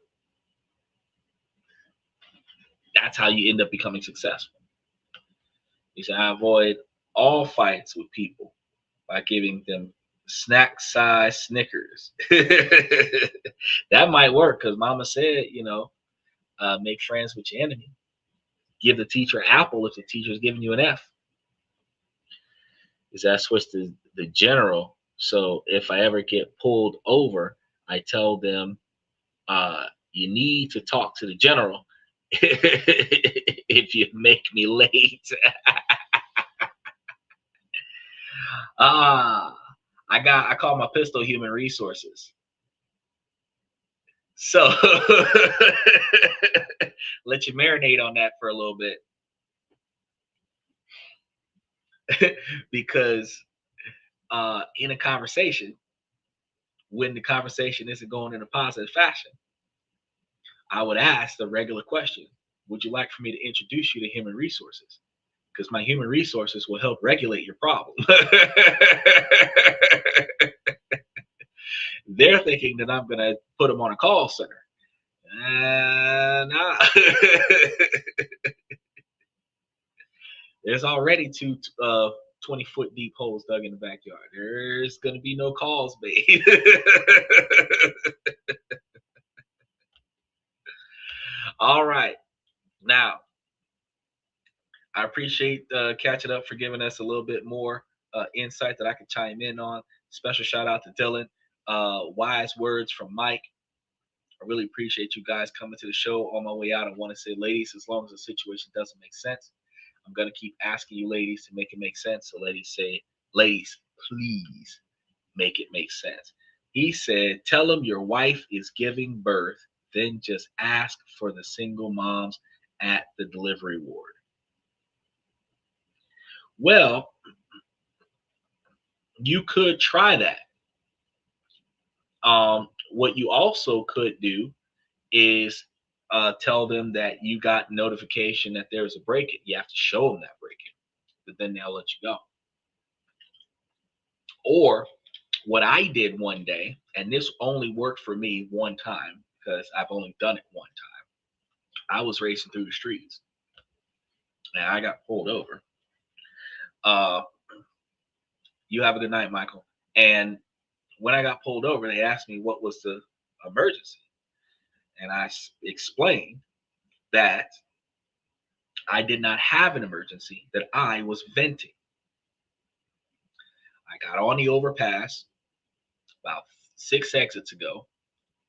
That's how you end up becoming successful. He said, I avoid all fights with people by giving them snack size Snickers. That might work because mama said, make friends with your enemy. Give the teacher an apple if the teacher's giving you an F. is I switch to the general. So if I ever get pulled over, I tell them, you need to talk to the general if you make me late. Ah, I call my pistol human resources. So let you marinate on that for a little bit because in a conversation, when the conversation isn't going in a positive fashion, I would ask the regular question: would you like for me to introduce you to human resources? Because my human resources will help regulate your problem. They're thinking that I'm going to put them on a call center. Nah. There's already two 20-foot deep holes dug in the backyard. There's going to be no calls made. All right. Now, I appreciate catching up for giving us a little bit more insight that I could chime in on. Special shout out to Dylan. Wise words from Mike. I really appreciate you guys coming to the show. On my way out, I want to say, ladies, as long as the situation doesn't make sense, I'm going to keep asking you ladies to make it make sense. So ladies say, ladies, please make it make sense. He said, tell them your wife is giving birth, then just ask for the single moms at the delivery ward. Well, you could try that. What you also could do is tell them that you got notification that there's a break-in. You have to show them that break-in, but then they'll let you go. Or what I did one day, and this only worked for me one time because I've only done it one time. I was racing through the streets and I got pulled over. Uh, you have a good night, Michael. And when I got pulled over, they asked me what was the emergency. And I explained that I did not have an emergency, that I was venting. I got on the overpass about 6 exits ago.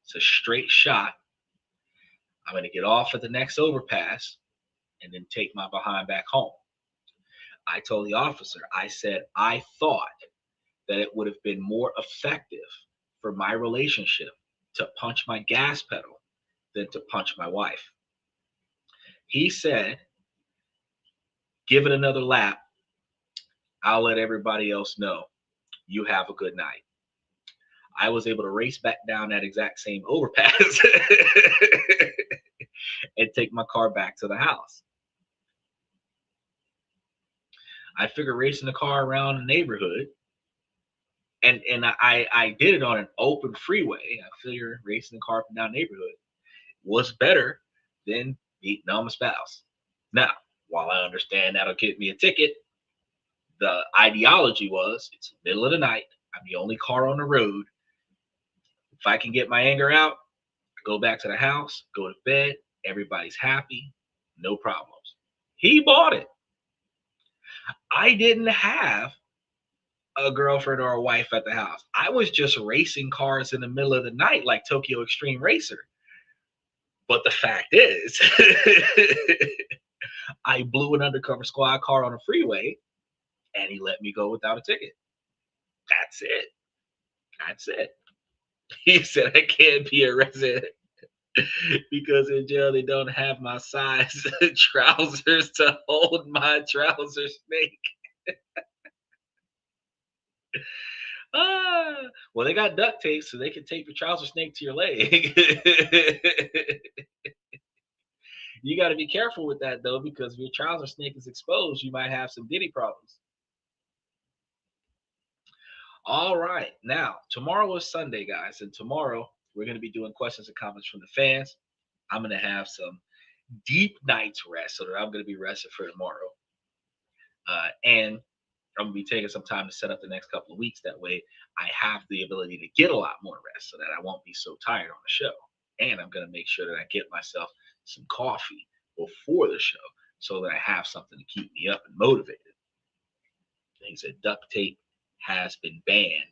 It's a straight shot. I'm going to get off at the next overpass and then take my behind back home. I told the officer, I said, I thought that it would have been more effective for my relationship to punch my gas pedal than to punch my wife. He said, give it another lap. I'll let everybody else know. You have a good night. I was able to race back down that exact same overpass and take my car back to the house. I figured racing the car around the neighborhood, and I did it on an open freeway. I figured racing the car up and down the neighborhood was better than beating on my spouse. Now, while I understand that'll get me a ticket, the ideology was it's the middle of the night. I'm the only car on the road. If I can get my anger out, go back to the house, go to bed, everybody's happy, no problems. He bought it. I didn't have a girlfriend or a wife at the house. I was just racing cars in the middle of the night like Tokyo Extreme Racer. But the fact is, I blew an undercover squad car on a freeway and he let me go without a ticket. That's it. That's it. He said I can't be arrested because in jail they don't have my size trousers to hold my trouser snake. Well, they got duct tape so they can tape your trouser snake to your leg. You got to be careful with that though, because if your trouser snake is exposed, you might have some diddy problems. All right, now tomorrow is Sunday, guys, and tomorrow we're going to be doing questions and comments from the fans. I'm going to have some deep nights rest so that I'm going to be rested for tomorrow. And I'm going to be taking some time to set up the next couple of weeks. That way I have the ability to get a lot more rest so that I won't be so tired on the show. And I'm going to make sure that I get myself some coffee before the show so that I have something to keep me up and motivated. He said duct tape has been banned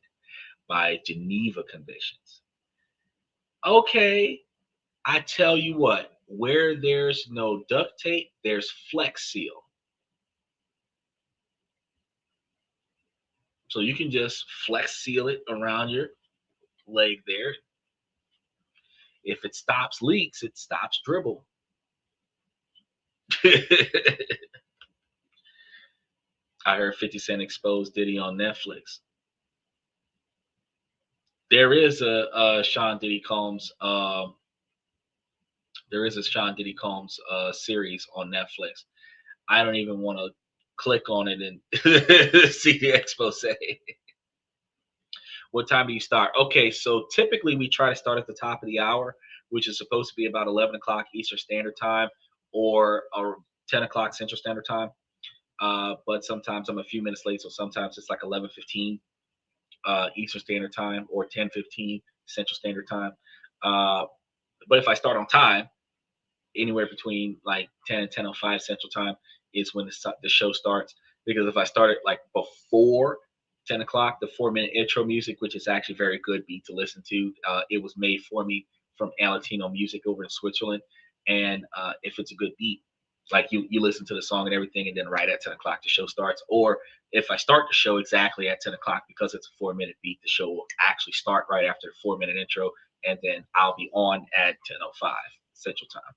by Geneva Conventions. Okay, I tell you what, where there's no duct tape, there's Flex Seal. So you can just Flex Seal it around your leg there. If it stops leaks, it stops dribble. I heard 50 Cent expose Diddy on Netflix. There is a Sean Diddy Combs series on Netflix. I don't even want to click on it and see the expose. What time do you start? Okay, so typically we try to start at the top of the hour, which is supposed to be about 11 o'clock Eastern Standard Time or 10 o'clock Central Standard Time. But sometimes I'm a few minutes late, so sometimes it's like 11:15 Eastern Standard Time or 10:15 Central Standard Time. Uh, but if I start on time, anywhere between like 10 and 10:05 Central Time is when the show starts. Because if I started like before 10 o'clock, the 4-minute intro music, which is actually very good beat to listen to, it was made for me from alanito.music over in Switzerland. And if it's a good beat, like you listen to the song and everything, and then right at 10 o'clock the show starts. Or if I start the show exactly at 10 o'clock, because it's a 4-minute beat, the show will actually start right after the 4-minute intro, and then I'll be on at 10:05 Central Time.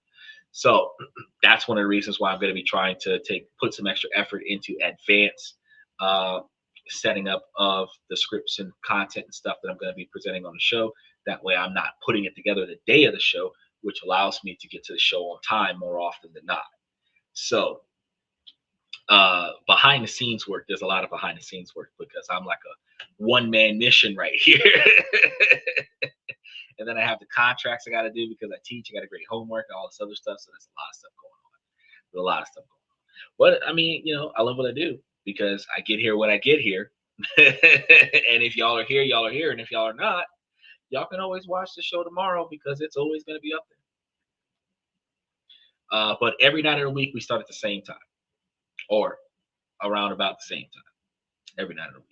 So that's one of the reasons why I'm going to be trying to put some extra effort into advanced uh, setting up of the scripts and content and stuff that I'm going to be presenting on the show. That way, I'm not putting it together the day of the show, which allows me to get to the show on time more often than not. So behind the scenes work, there's a lot of behind the scenes work because I'm like a one-man mission right here. And then I have the contracts I got to do because I teach. I got to grade homework and all this other stuff. So there's a lot of stuff going on. There's a lot of stuff going on. But I mean, I love what I do because I get here when I get here. And if y'all are here, y'all are here. And if y'all are not, y'all can always watch the show tomorrow because it's always going to be up there. But every night of the week, we start at the same time or around about the same time every night of the week.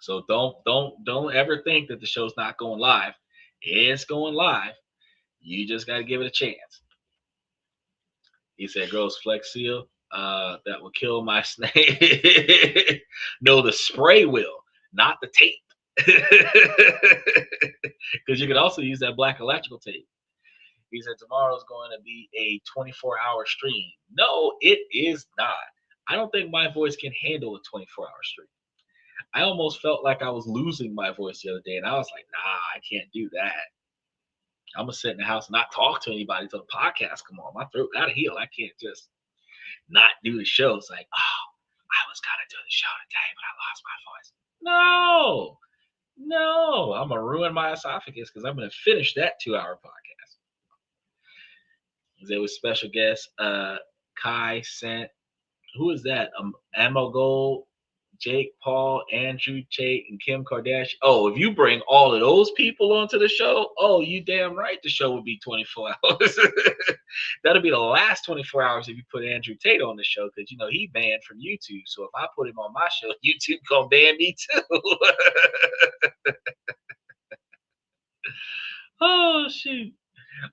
So don't ever think that the show's not going live. It's going live. You just got to give it a chance. He said, "Gross Flex Seal. That will kill my snake." No, the spray will, not the tape. Because you could also use that black electrical tape. He said, "Tomorrow's going to be a 24-hour stream." No, it is not. I don't think my voice can handle a 24-hour stream. I almost felt like I was losing my voice the other day, and I was like, nah, I can't do that. I'm gonna sit in the house and not talk to anybody until the podcast come on. My throat gotta heal. I can't just not do the show. It's like, oh, I was gonna do the show today, but I lost my voice. No, I'm gonna ruin my esophagus because I'm gonna finish that 2-hour podcast. There was special guest Kai sent. Who is that? Ammo Gold, Jake Paul, Andrew Tate, and Kim Kardashian. Oh, if you bring all of those people onto the show, oh, you damn right the show would be 24 hours. That'll be the last 24 hours if you put Andrew Tate on the show because, he banned from YouTube. So if I put him on my show, YouTube going to ban me too. Oh, shoot.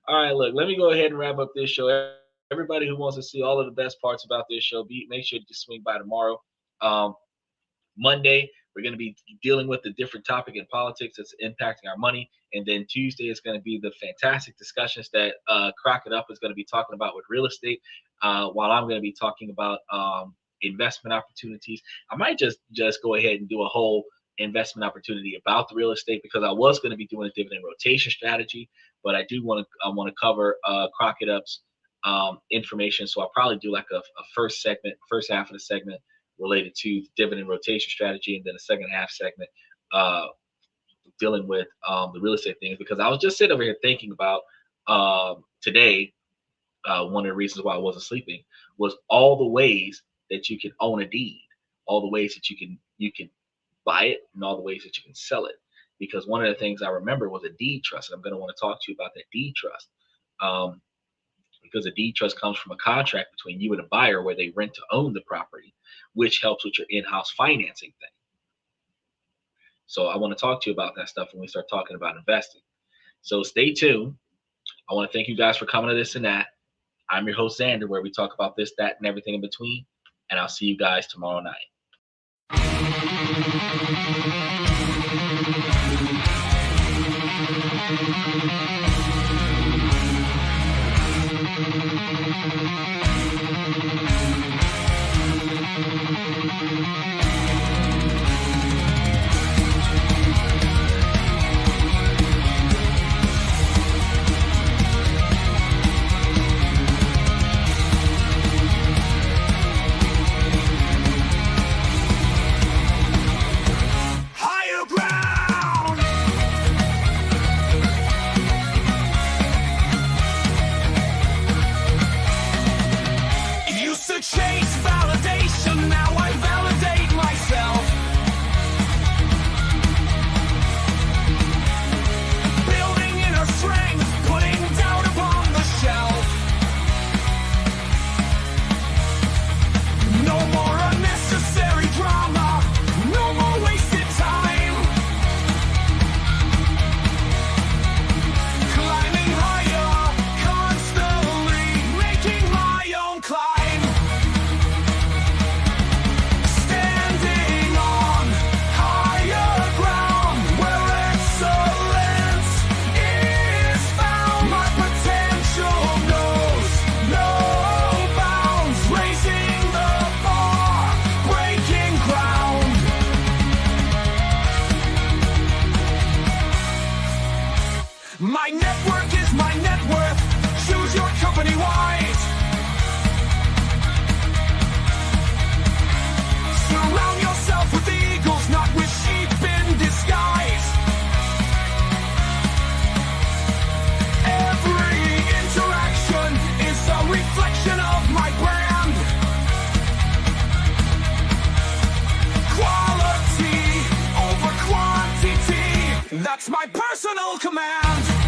All right, look, let me go ahead and wrap up this show. Everybody who wants to see all of the best parts about this show, make sure to swing by tomorrow. Monday, we're going to be dealing with the different topic in politics that's impacting our money. And then Tuesday is going to be the fantastic discussions that Crockett Up is going to be talking about with real estate, while I'm going to be talking about investment opportunities. I might just go ahead and do a whole investment opportunity about the real estate because I was going to be doing a dividend rotation strategy, but I want to cover Crockett Up's information. So I'll probably do like a first half of the segment related to dividend rotation strategy, and then a second half segment dealing with the real estate things, because I was just sitting over here thinking about today. One of the reasons why I wasn't sleeping was all the ways that you can own a deed, all the ways that you can buy it, and all the ways that you can sell it. Because one of the things I remember was a deed trust, and I'm going to want to talk to you about that deed trust. because a deed trust comes from a contract between you and a buyer where they rent to own the property, which helps with your in-house financing thing. So I want to talk to you about that stuff when we start talking about investing. So stay tuned. I want to thank you guys for coming to This and That. I'm your host, Xander, where we talk about this, that, and everything in between. And I'll see you guys tomorrow night. Chase validation, now I validate myself. Building inner strength, putting doubt upon the shelf. No more unnecessary drama, no more wasted time. Climbing higher, constantly making my own climb. My network is my net worth. Choose your company wise. Surround yourself with eagles, not with sheep in disguise. Every interaction is a reflection of my brand. Quality over quantity, that's my personal command.